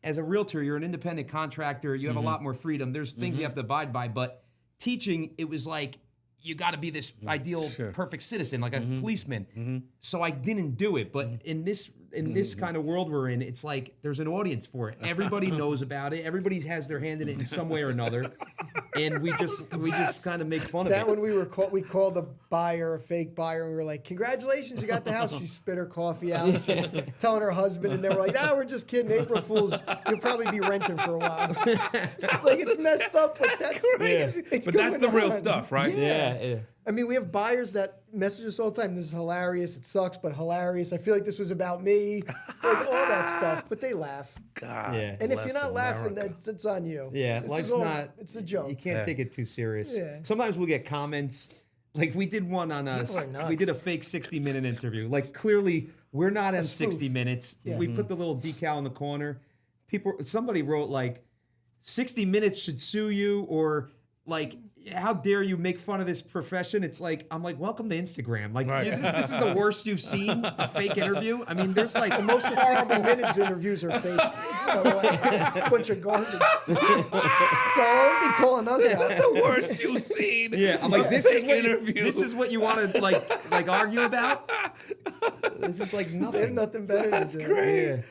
as a realtor, you're an independent contractor, you have a lot more freedom. There's things you have to abide by, but teaching, it was like, you got to be this ideal, perfect citizen, like a policeman. So I didn't do it. But in this kind of world we're in, it's like there's an audience for it. Everybody knows about it. Everybody has their hand in it in some way or another, and we just kind of make fun of That it. when we called the buyer a fake buyer, and we were like, "Congratulations, you got the house." She spit her coffee out, she was telling her husband, and they were like, "Ah, we're just kidding. April Fools. You'll probably be renting for a while." Like it's messed up, but that's Crazy. it's But that's the going real on. stuff, right? Yeah. I mean, we have buyers that message us all the time. This is hilarious. It sucks, but hilarious. I feel like this was about me, like all that stuff. But they laugh, God. Yeah. and if you're bless not laughing, America. it's on you. Yeah, This life's is all- not. It's a joke. You can't take it too serious. Yeah. Sometimes we'll get comments. Like we did one on us. People are nuts. We did a fake 60-minute interview. Like clearly we're not in 60 spoof. minutes. Yeah. We put the little decal in the corner. Somebody wrote like 60 minutes should sue you, or like, how dare you make fun of this profession? It's like, I'm like, welcome to Instagram. Like Right. this is the worst you've seen, a fake interview. I mean, there's like Most of 60 Minutes interviews are fake. By the way. Bunch of garbage. So don't be calling us This out. is the worst you've seen. yeah, I'm like, this Fake interview. is what you want to like argue about. This is like They have nothing. nothing better That's to do. great. Yeah.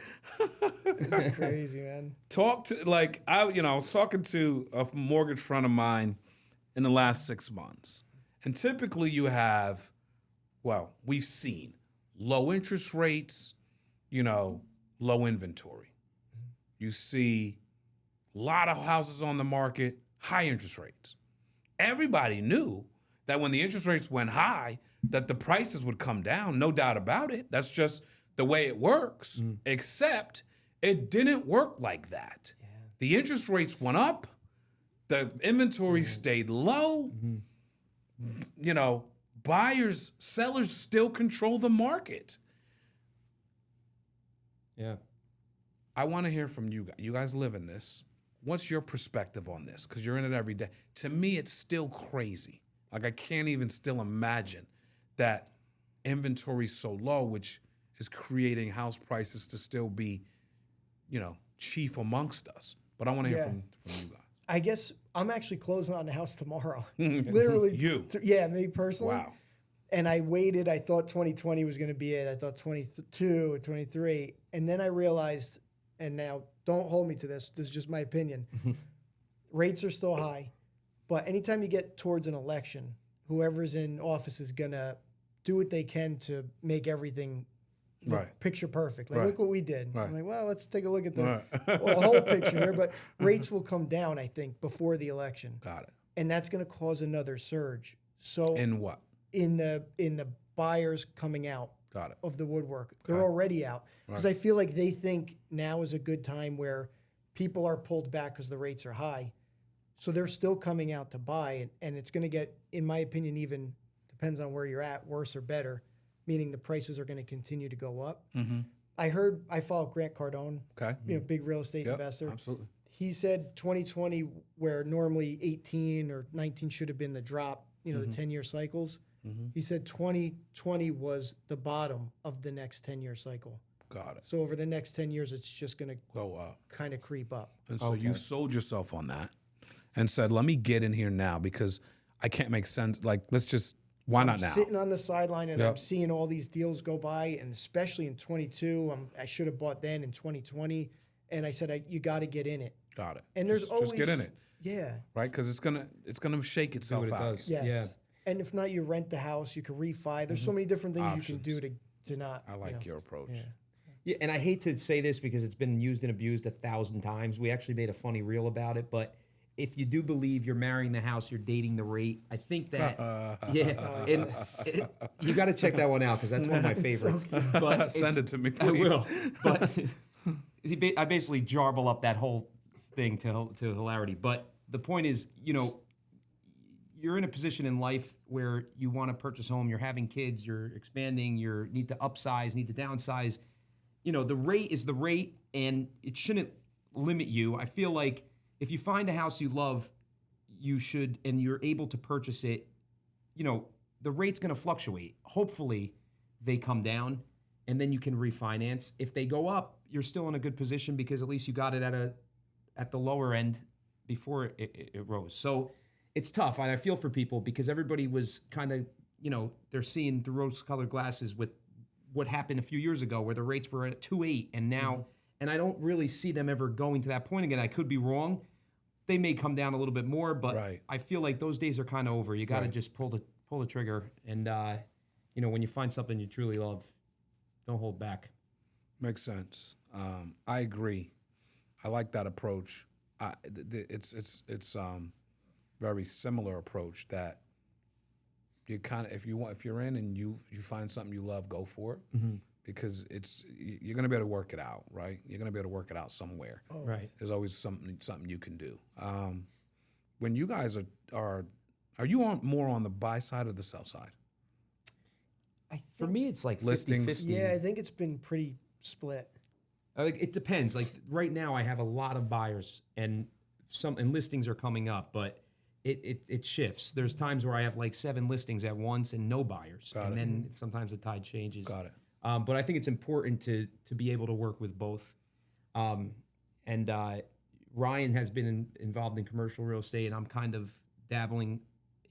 It's crazy, man. Talk to I was talking to a mortgage friend of mine in the last 6 months, and typically you have, we've seen low interest rates, low inventory. You see a lot of houses on the market, high interest rates. Everybody knew that when the interest rates went high, that the prices would come down, no doubt about it. That's just the way it works, except it didn't work like that. Yeah. The interest rates went up, the inventory stayed low. You know, buyers, sellers still control the market. Yeah. I want to hear from you guys. You guys live in this. What's your perspective on this? Because you're in it every day. To me, it's still crazy. Like, I can't even still imagine that inventory's so low, which is creating house prices to still be, you know, chief amongst us. But I want to hear from you guys. I guess I'm actually closing on the house tomorrow. Literally. You? Yeah, me personally. Wow. And I waited. I thought 2020 was going to be it. I thought 22 or 23. And then I realized, and now don't hold me to this. This is just my opinion. Rates are still high. But anytime you get towards an election, whoever's in office is going to do what they can to make everything picture perfect. Like, look what we did. I'm like, well, let's take a look at the whole picture here. But rates will come down, I think, before the election. Got it. And that's going to cause another surge. So in what? In the buyers coming out of the woodwork. They're already out. Because I feel like they think now is a good time where people are pulled back because the rates are high. So they're still coming out to buy. And it's going to get, in my opinion, even depends on where you're at, worse or better, meaning the prices are going to continue to go up. I follow Grant Cardone, big real estate investor. Absolutely. He said 2020, where normally 18 or 19 should have been the drop, the 10-year cycles. He said 2020 was the bottom of the next 10-year cycle. Got it. So over the next 10 years, it's just going to go up, kind of creep up. And so you sold yourself on that and said, let me get in here now because I can't make sense. Like, let's just, why not now? I'm sitting on the sideline and I'm seeing all these deals go by, and especially in 22, I should have bought then in 2020. And I said, you got to get in it. Got it. And there's always, just get in it. Yeah. Right? Because it's gonna shake itself out. Does. Yes. Yeah. And if not, you rent the house, you can refi. There's so many different things you can do to not. I like your approach. Yeah. Yeah, and I hate to say this because it's been used and abused 1,000 times. We actually made a funny reel about it, but if you do believe you're marrying the house, you're dating the rate, I think that, you got to check that one out because that's one of my favorites. But Send it to me, please. I will. But I basically jarble up that whole thing to hilarity. But the point is, you're in a position in life where you want to purchase a home, you're having kids, you're expanding, you need to upsize, need to downsize. The rate is the rate, and it shouldn't limit you. I feel like if you find a house you love, you should, and you're able to purchase it, the rate's going to fluctuate. Hopefully they come down and then you can refinance. If they go up, you're still in a good position because at least you got it at the lower end before it rose. So it's tough, and I feel for people because everybody was kind of, they're seeing through rose-colored glasses with what happened a few years ago where the rates were at 2.8 and now, and I don't really see them ever going to that point again. I could be wrong. They may come down a little bit more, but I feel like those days are kind of over. You got to just pull the trigger, and when you find something you truly love, don't hold back. Makes sense. I agree. I like that approach. It's very similar approach that you kind of, if you're in and you find something you love, go for it because you're going to be able to work it out, right? You're going to be able to work it out somewhere. Oh. Right. There's always something you can do. When you guys are you more on the buy side or the sell side? For me, it's like Listings. 50-50. Yeah, I think it's been pretty split. It depends. Like right now, I have a lot of buyers, and listings are coming up, but it shifts. There's times where I have like 7 listings at once and no buyers, then sometimes the tide changes. Got it. But I think it's important to be able to work with both. Ryan has been involved in commercial real estate, and I'm kind of dabbling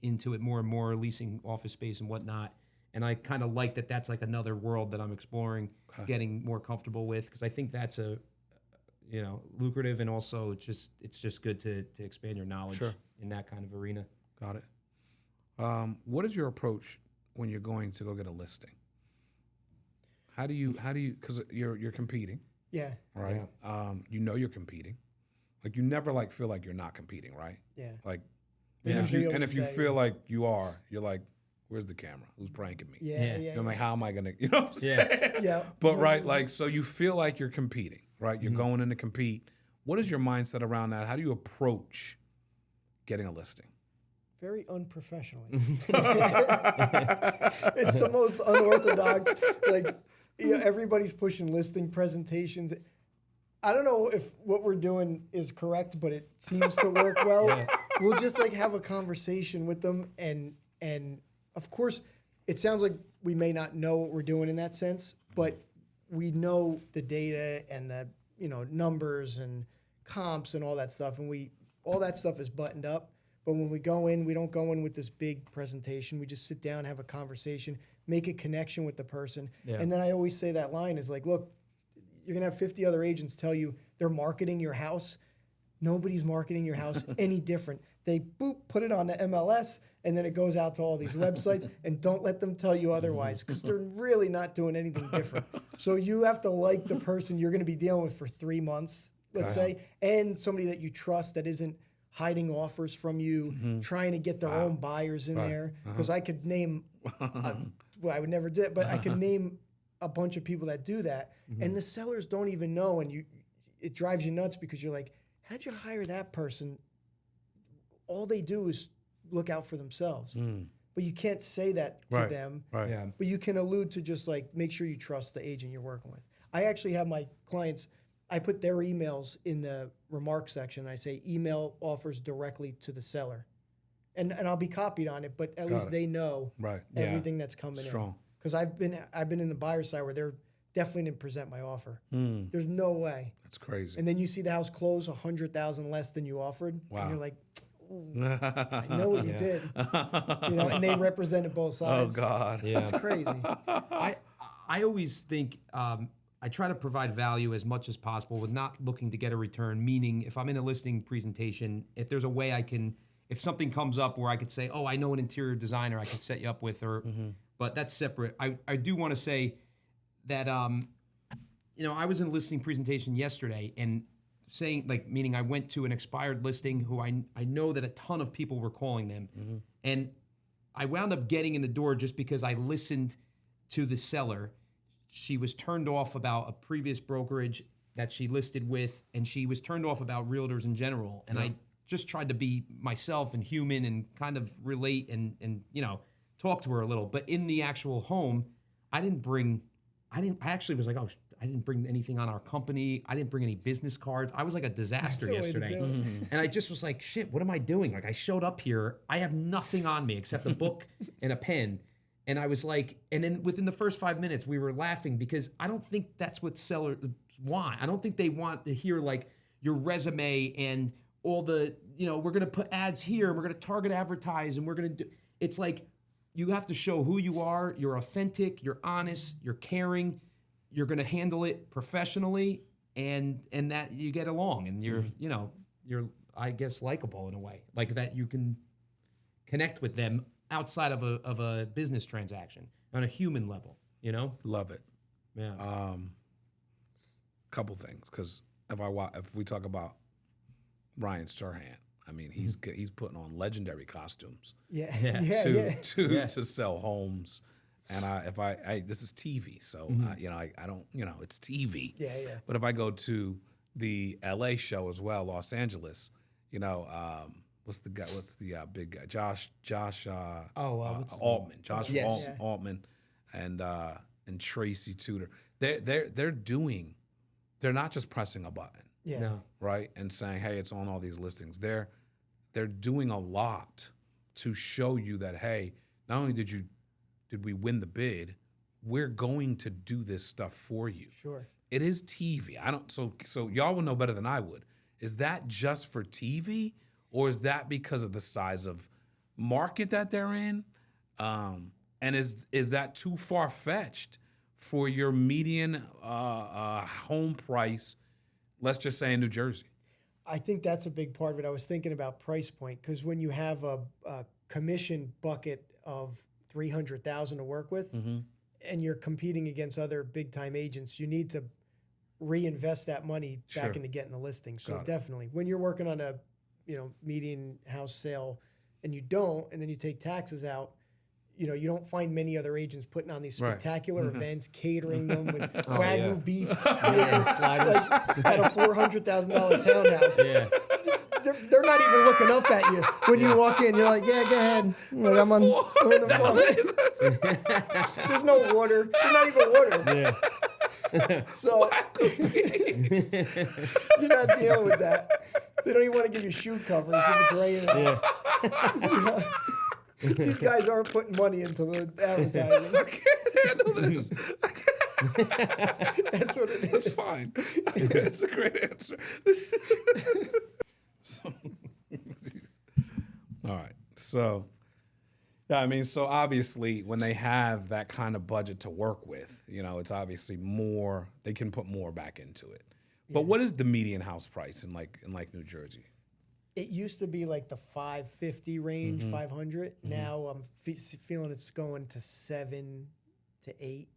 into it more and more, leasing office space and whatnot. And I kind of like that. That's like another world that I'm exploring, getting more comfortable with, because I think that's lucrative, and also it's just good to expand your knowledge in that kind of arena. Got it. What is your approach when you're going to go get a listing? How do you because you're competing? Yeah. Right. Yeah. You're competing. Like you never like feel like you're not competing, right? Yeah. Like, Yeah. and Usually if you always say- feel like you are, you're like, where's the camera? Who's pranking me? Yeah, yeah. I'm like, how am I gonna, you know what I'm saying? Yeah. Yeah. But right, like, so you feel like you're competing, right? You're going in to compete. What is your mindset around that? How do you approach getting a listing? Very unprofessionally. It's the most unorthodox. Like, everybody's pushing listing presentations. I don't know if what we're doing is correct, but it seems to work well. Yeah. We'll just like have a conversation with them, and of course, it sounds like we may not know what we're doing in that sense, but we know the data and the numbers and comps and all that stuff, and all that stuff is buttoned up. But when we go in, we don't go in with this big presentation. We just sit down, have a conversation, make a connection with the person. Yeah. And then I always say that line is like, look, you're going to have 50 other agents tell you they're marketing your house. Nobody's marketing your house any different. They put it on the MLS, and then it goes out to all these websites, and don't let them tell you otherwise, because they're really not doing anything different. So you have to like the person you're going to be dealing with for 3 months, let's say, and somebody that you trust that isn't hiding offers from you, trying to get their own buyers in there. Because I could name, well, I would never do it, but I could name a bunch of people that do that, and the sellers don't even know, and it drives you nuts because you're like, how'd you hire that person? All they do is look out for themselves. But you can't say that to them. Right. Yeah. But you can allude to just like make sure you trust the agent you're working with. I actually have my clients, I put their emails in the remarks section. I say email offers directly to the seller. And I'll be copied on it, but at least they know Right. everything that's coming Strong. in. Because I've been in the buyer side where they're definitely didn't present my offer. There's no way. That's crazy. And then you see the house close 100,000 less than you offered, Wow. and you're like, ooh, I know what you did. And they represented both Oh sides. God. Yeah. It's crazy. I always think I try to provide value as much as possible with not looking to get a return. Meaning, if I'm in a listing presentation, if there's a way I can, if something comes up where I could say, oh, I know an interior designer I could set you up with, or but that's separate. I do want to say that I was in a listing presentation yesterday and saying, like, meaning I went to an expired listing who I know that a ton of people were calling them, and I wound up getting in the door just because I listened to the seller. She was turned off about a previous brokerage that she listed with, and she was turned off about realtors in general. And I just tried to be myself and human and kind of relate and talk to her a little. But in the actual home, I actually was like, oh, I didn't bring anything on our company. I didn't bring any business cards. I was like a disaster That's the way to yesterday. do it. And I just was like, shit, what am I doing? Like, I showed up here. I have nothing on me except a book and a pen. And I was like, and then within the first 5 minutes, we were laughing because I don't think that's what sellers want. I don't think they want to hear like your resume and all the, we're going to put ads here, and we're going to target advertise, and we're going to do, it's like, you have to show who you are. You're authentic, you're honest, you're caring, you're going to handle it professionally, and that you get along, and you're, you're, I guess, likable in a way, like that you can connect with them outside of a business transaction on a human level, Love it. Yeah. Couple things, because if we talk about Ryan Serhant, I mean, he's putting on legendary costumes to sell homes. And this is TV, so I don't, it's TV. Yeah. But if I go to the LA show as well, Los Angeles, what's the guy? What's the big guy? Josh Altman. Josh Yes. Altman, and Tracy Tudor. They're not just pressing a button, Yeah. No. right, and saying, hey, it's on all these listings. They're doing a lot to show you that, hey, not only did we win the bid, we're going to do this stuff for you. Sure. It is TV. So y'all will know better than I would. Is that just for TV, or is that because of the size of market that they're in? And is that too far fetched for your median home price? Let's just say in New Jersey. I think that's a big part of it. I was thinking about price point, because when you have a commission bucket of $300,000 to work with, and you're competing against other big time agents, you need to reinvest that money back Sure. into getting the listing. So Got it. definitely, when you're working on a, median house sale, and you don't, and then you take taxes out, you don't find many other agents putting on these Right. spectacular events, catering them with Oh, Wagyu yeah. beef Yeah, steak sliders. at a $400,000 townhouse. Yeah. They're not even looking up at you when you walk in. You're like, yeah, go ahead. Like, I'm on the phone. There's no water. There's not even water. Yeah. So you're not dealing with that. They don't even want to give you shoe covers if it's raining. Yeah. These guys aren't putting money into the advertising. I can't handle this. That's what it It's is. fine. It's a great answer. So, all right. So, yeah, I mean, so obviously when they have that kind of budget to work with, it's obviously more, they can put more back into it. But what is the median house price in New Jersey? It used to be like the 550 range, 500. Now I'm feeling it's going to 7 to 8.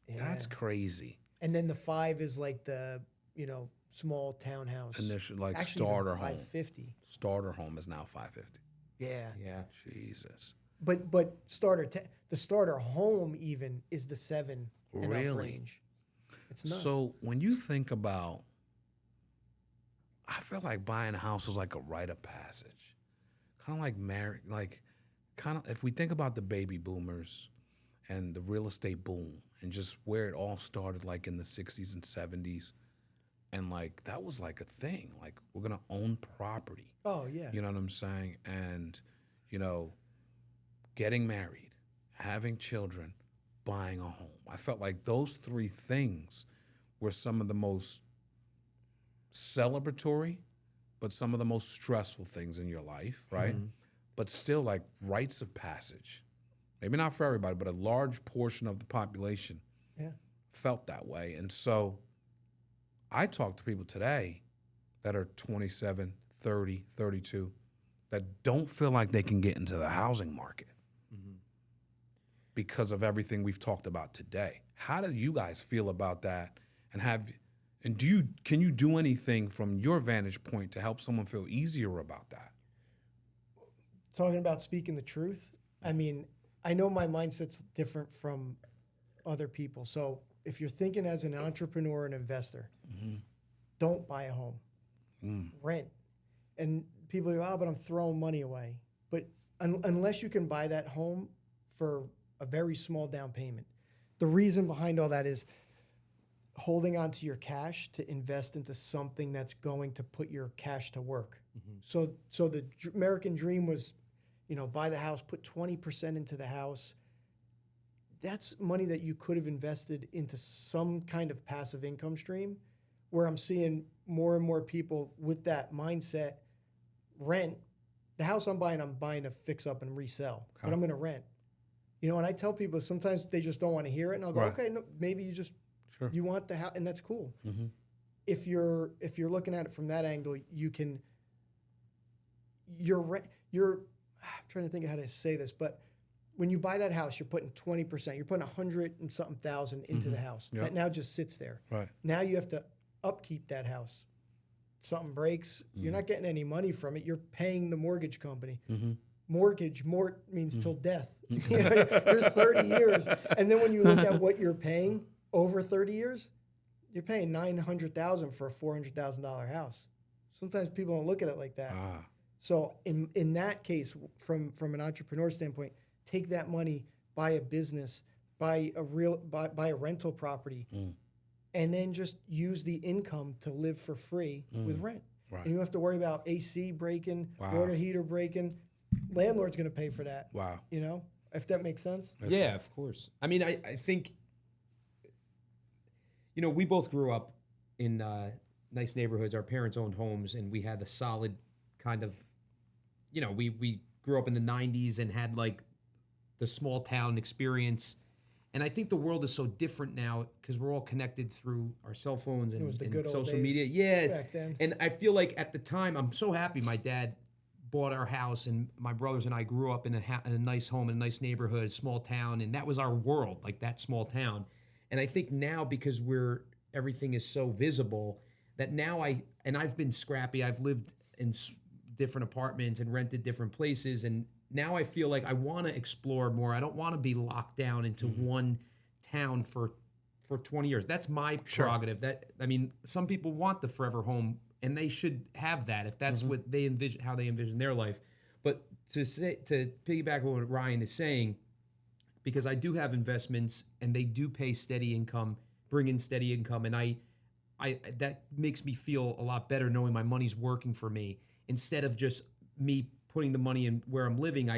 Yeah. That's crazy. And then the 5 is like the, small townhouse. Initial, like Actually, starter even home. 550. Starter home is now 550. Yeah. Yeah. Jesus. But the starter home even is the 7 and up Really? range. It's nuts. So when you think about, I feel like buying a house is like a rite of passage, kind of like marriage. If we think about the baby boomers and the real estate boom and just where it all started, like in the 60s and 70s, and like that was like a thing. Like we're gonna own property. Oh yeah. You know what I'm saying? And getting married, having children, buying a home. I felt like those three things were some of the most celebratory, but some of the most stressful things in your life, right? But still like rites of passage. Maybe not for everybody, but a large portion of the population felt that way. And so I talk to people today that are 27, 30, 32, that don't feel like they can get into the housing market because of everything we've talked about today. How do you guys feel about that? And can you do anything from your vantage point to help someone feel easier about that? Talking about speaking the truth, I mean, I know my mindset's different from other people. So if you're thinking as an entrepreneur and investor, don't buy a home. Rent. And people go, but I'm throwing money away. But unless you can buy that home for a very small down payment, the reason behind all that is holding on to your cash to invest into something that's going to put your cash to work. So the American dream was, buy the house, put 20% into the house. That's money that you could have invested into some kind of passive income stream, where I'm seeing more and more people with that mindset rent. The house I'm buying to fix up and resell, but I'm going to rent. And I tell people sometimes they just don't want to hear it, and I'll go, okay, no, maybe you want the house, and that's cool. If you're looking at it from that angle, I'm trying to think of how to say this, but when you buy that house, you're putting 20%, you're putting 100 and something thousand into the house. Yep. That now just sits there. Right. Now you have to upkeep that house. Something breaks, you're not getting any money from it. You're paying the mortgage company. Mortgage means till death. You're 30 years. And then when you look at what you're paying over 30 years, you're paying $900,000 for a $400,000 house. Sometimes people don't look at it like that. So in that case, from an entrepreneur standpoint, take that money, buy a business, buy a rental property, and then just use the income to live for free with rent. Right. And you don't have to worry about AC breaking, water heater breaking. Landlord's going to pay for that. Wow. If that makes sense. Yeah, of course. I mean, I think, we both grew up in nice neighborhoods. Our parents owned homes, and we had a solid kind of, we grew up in the 90s and had like the small town experience. And I think the world is so different now because we're all connected through our cell phones and, was the and good old social days media. Yeah. back then. And I feel like at the time, I'm so happy my dad bought our house, and my brothers and I grew up in a nice home, in a nice neighborhood, small town. And that was our world, like that small town. And I think now, because we're everything is so visible that now I've been scrappy. I've lived in different apartments and rented different places, and now I feel like I want to explore more. I don't want to be locked down into one town for 20 years. That's my prerogative. That, I mean, some people want the forever home, and they should have that if that's what they envision, how they envision their life. But to piggyback on what Ryan is saying, because I do have investments and they do pay steady income, bring in steady income, and I that makes me feel a lot better knowing my money's working for me instead of just me putting the money in where I'm living.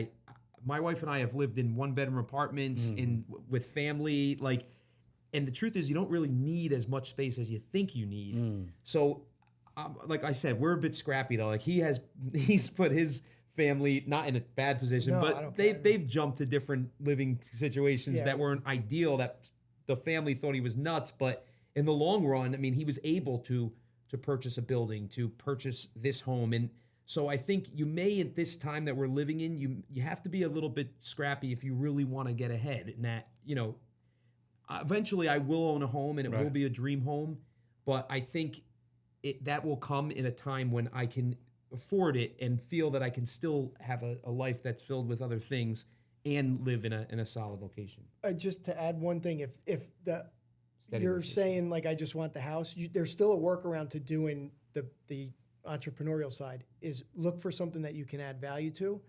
My wife and I have lived in 1-bedroom apartments with family, like, and the truth is you don't really need as much space as you think you need. So, like I said, we're a bit scrappy though. Like he's put his family not in a bad position, No, I but don't they've jumped to different living situations that weren't ideal. That the family thought he was nuts, but in the long run, I mean, he was able to purchase a building, to purchase this home, and so I think you may, at this time that we're living in, you have to be a little bit scrappy if you really want to get ahead. And that, eventually I will own a home and it will be a dream home, but I think that will come in a time when I can afford it and feel that I can still have a life that's filled with other things and live in a solid location. Just to add one thing, if Steady you're location. saying like I just want the house, there's still a workaround to doing the entrepreneurial side. Is look for something that you can add value to.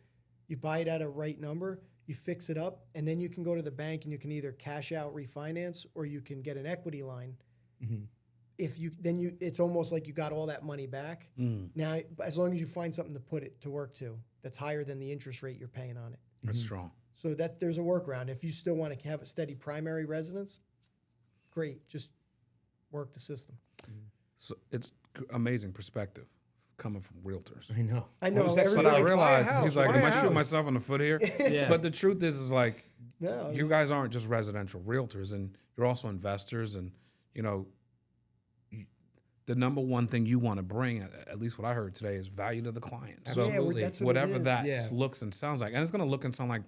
You buy it at a right number, you fix it up, and then you can go to the bank and you can either cash out, refinance, or you can get an equity line. If you it's almost like you got all that money back. Now, as long as you find something to put it to work to that's higher than the interest rate you're paying on it. That's strong. So that there's a workaround. If you still want to have a steady primary residence, great. Just work the system. So it's amazing perspective coming from realtors. I know. I know. was actually But I everybody's like, realized "Buy a house, he's like, buy am a I shooting house." myself in the foot here? Yeah. But the truth is like, No, you guys aren't just residential realtors, and you're also investors, and the number one thing you want to bring, at least what I heard today, is value to the client. So Absolutely. that's what whatever it is. that Yeah. looks and sounds like, and it's going to look and sound like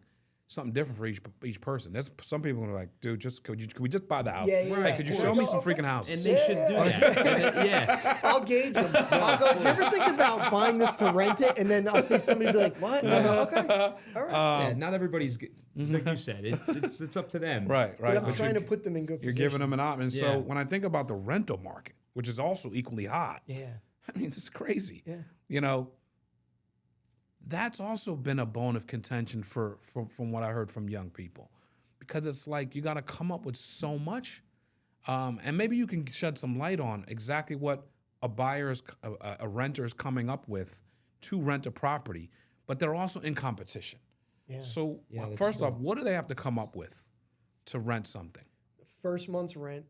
something different for each person. There's some people are like, dude, could we just buy the house? Yeah, yeah, Hey, yeah. could you And show I me go, some okay. freaking houses? And they should do that. And yeah. I'll gauge them. I'll go, did you ever think about buying this to rent it? And then I'll see somebody be like, what? And I go, okay, all right. Yeah, not everybody's good. Like you said, it's up to them. Right. But I'm But trying to you're put them in good You're positions. giving them an option. Yeah. So when I think about the rental market, which is also equally hot, Yeah. I mean, it's crazy. Yeah. That's also been a bone of contention from what I heard from young people, because it's like you got to come up with so much, and maybe you can shed some light on exactly what a renter is coming up with to rent a property, but they're also in competition. Yeah. So that's first off, what do they have to come up with to rent something? First month's rent,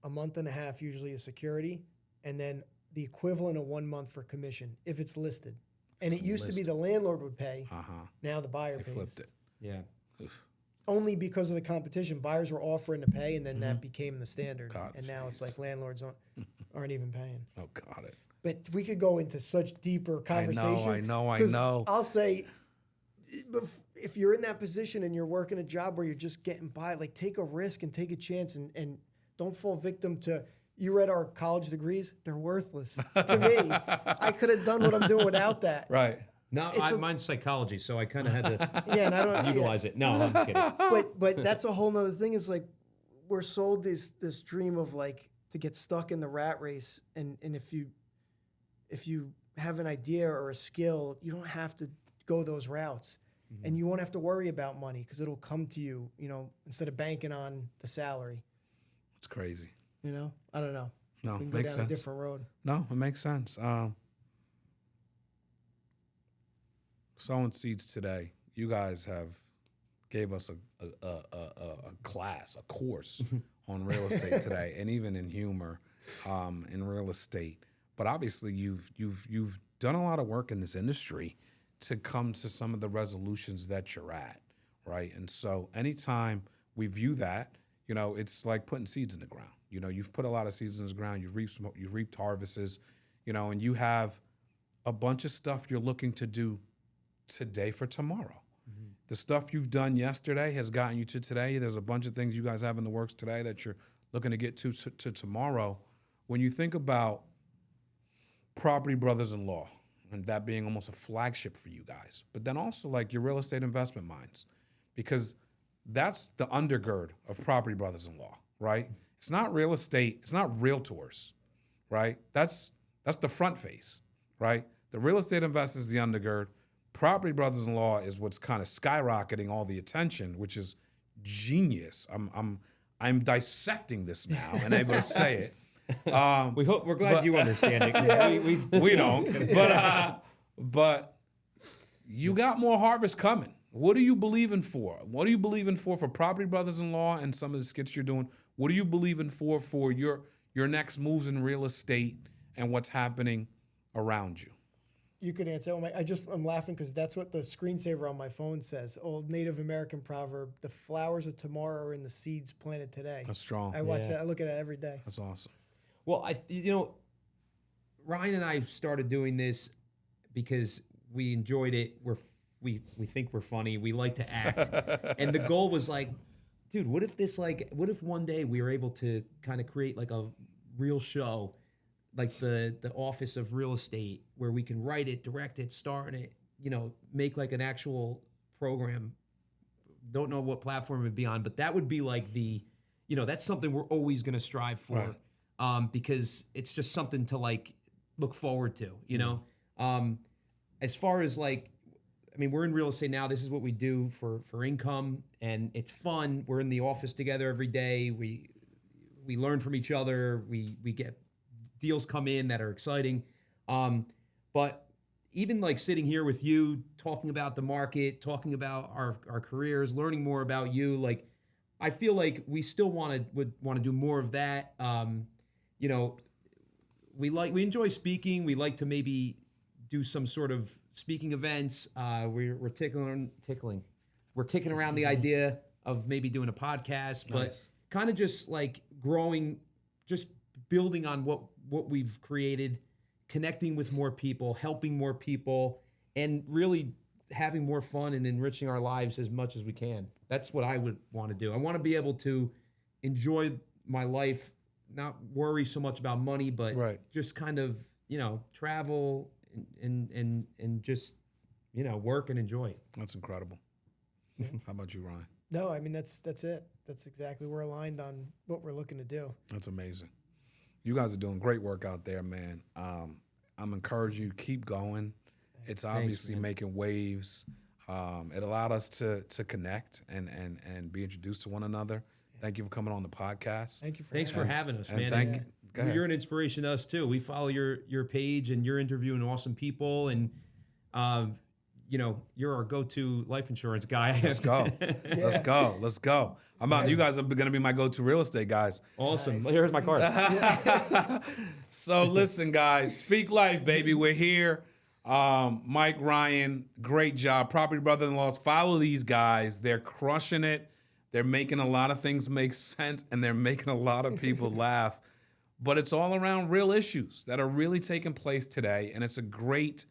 a month and a half usually is security, and then the equivalent of 1 month for commission if it's listed. And it used to be the landlord would pay. Now the buyer They pays. flipped it. Yeah. Only because of the competition. Buyers were offering to pay, and then that became the standard. God, and now it's like landlords aren't even paying. Oh, got it. But we could go into such deeper conversation. I know. 'Cause know. I'll say, if you're in that position and you're working a job where you're just getting by, like take a risk and take a chance and don't fall victim to. You read our college degrees; they're worthless to me. I could have done what I'm doing without that. Right. No, mine's psychology, so I kind of had to Yeah, and I don't utilize it. No, I'm kidding. But that's a whole nother thing. Is like we're sold this dream of like to get stuck in the rat race, and if you have an idea or a skill, you don't have to go those routes, and you won't have to worry about money because it'll come to you. Instead of banking on the salary. It's crazy. I don't know. No, We can go makes down sense. a different road. No, it makes sense. Sowing Seeds today, you guys have gave us a class, a course on real estate today, and even in humor, in real estate. But obviously, you've done a lot of work in this industry to come to some of the resolutions that you're at, right? And so, anytime we view that, it's like putting seeds in the ground. You've put a lot of seeds in the ground. You've reaped harvests, and you have a bunch of stuff you're looking to do today for tomorrow. The stuff you've done yesterday has gotten you to today. There's a bunch of things you guys have in the works today that you're looking to get to tomorrow, when you think about Property Brothers-in-Law, and that being almost a flagship for you guys, but then also like your real estate investment minds, because that's the undergird of Property Brothers-in-Law, right? It's not real estate, it's not Realtors, right? That's the front face, right? The real estate investors is the undergird. Property Brothers-in-Law is what's kind of skyrocketing all the attention, which is genius. I'm dissecting this now and able to say it. We're glad you understand it. 'Cause We don't, but you got more harvest coming. What are you believing for? What are you believing for Property Brothers-in-Law and some of the skits you're doing? What are you believing for your next moves in real estate and what's happening around you? You could answer. I'm laughing because that's what the screensaver on my phone says. Old Native American proverb: "The flowers of tomorrow are in the seeds planted today." That's strong. I watch that. I look at that every day. That's awesome. Well, Ryan and I started doing this because we enjoyed it. We think we're funny. We like to act, and the goal was like, dude, what if one day we were able to kind of create like a real show, like the Office of Real Estate, where we can write it, direct it, star in it, make like an actual program. Don't know what platform it would be on, but that would be like that's something we're always going to strive for. Right. Because it's just something to like look forward to, as far as we're in real estate now. This is what we do for income, and it's fun. We're in the office together every day. We learn from each other. We get deals come in that are exciting. But even like sitting here with you, talking about the market, talking about our careers, learning more about you, like I feel like we still would want to do more of that. We enjoy speaking. We like to maybe do some sort of speaking events. We're tickling. We're kicking around the idea of maybe doing a podcast, Nice. but kind of just like growing, just building on what we've created, connecting with more people, helping more people, and really having more fun and enriching our lives as much as we can. That's what I would want to do. I want to be able to enjoy my life, not worry so much about money, but Right. just kind of, travel and just, work and enjoy. That's incredible. How about you, Ryan? No, I mean that's it. That's exactly, we're aligned on what we're looking to do. That's amazing. You guys are doing great work out there, man. I'm encouraging you, keep going. It's obviously making waves. It allowed us to connect and be introduced to one another. Thank you for coming on the podcast. Thank you for Thanks for having us, And man. go ahead. You're an inspiration to us too. We follow your page, and you're interviewing awesome people, and you're our go-to life insurance guy. Let's go. Let's go. You guys are going to be my go-to real estate guys. Awesome. Nice. Here's my card. So listen, guys, speak life, baby. We're here. Mike, Ryan, great job. Property Brother-in-Laws, follow these guys. They're crushing it. They're making a lot of things make sense, and they're making a lot of people laugh. But it's all around real issues that are really taking place today, and it's a great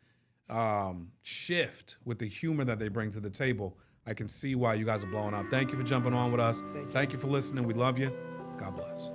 shift with the humor that they bring to the table. I can see why you guys are blowing up. Thank you for jumping on with us. Thank you for listening. We love you. God bless.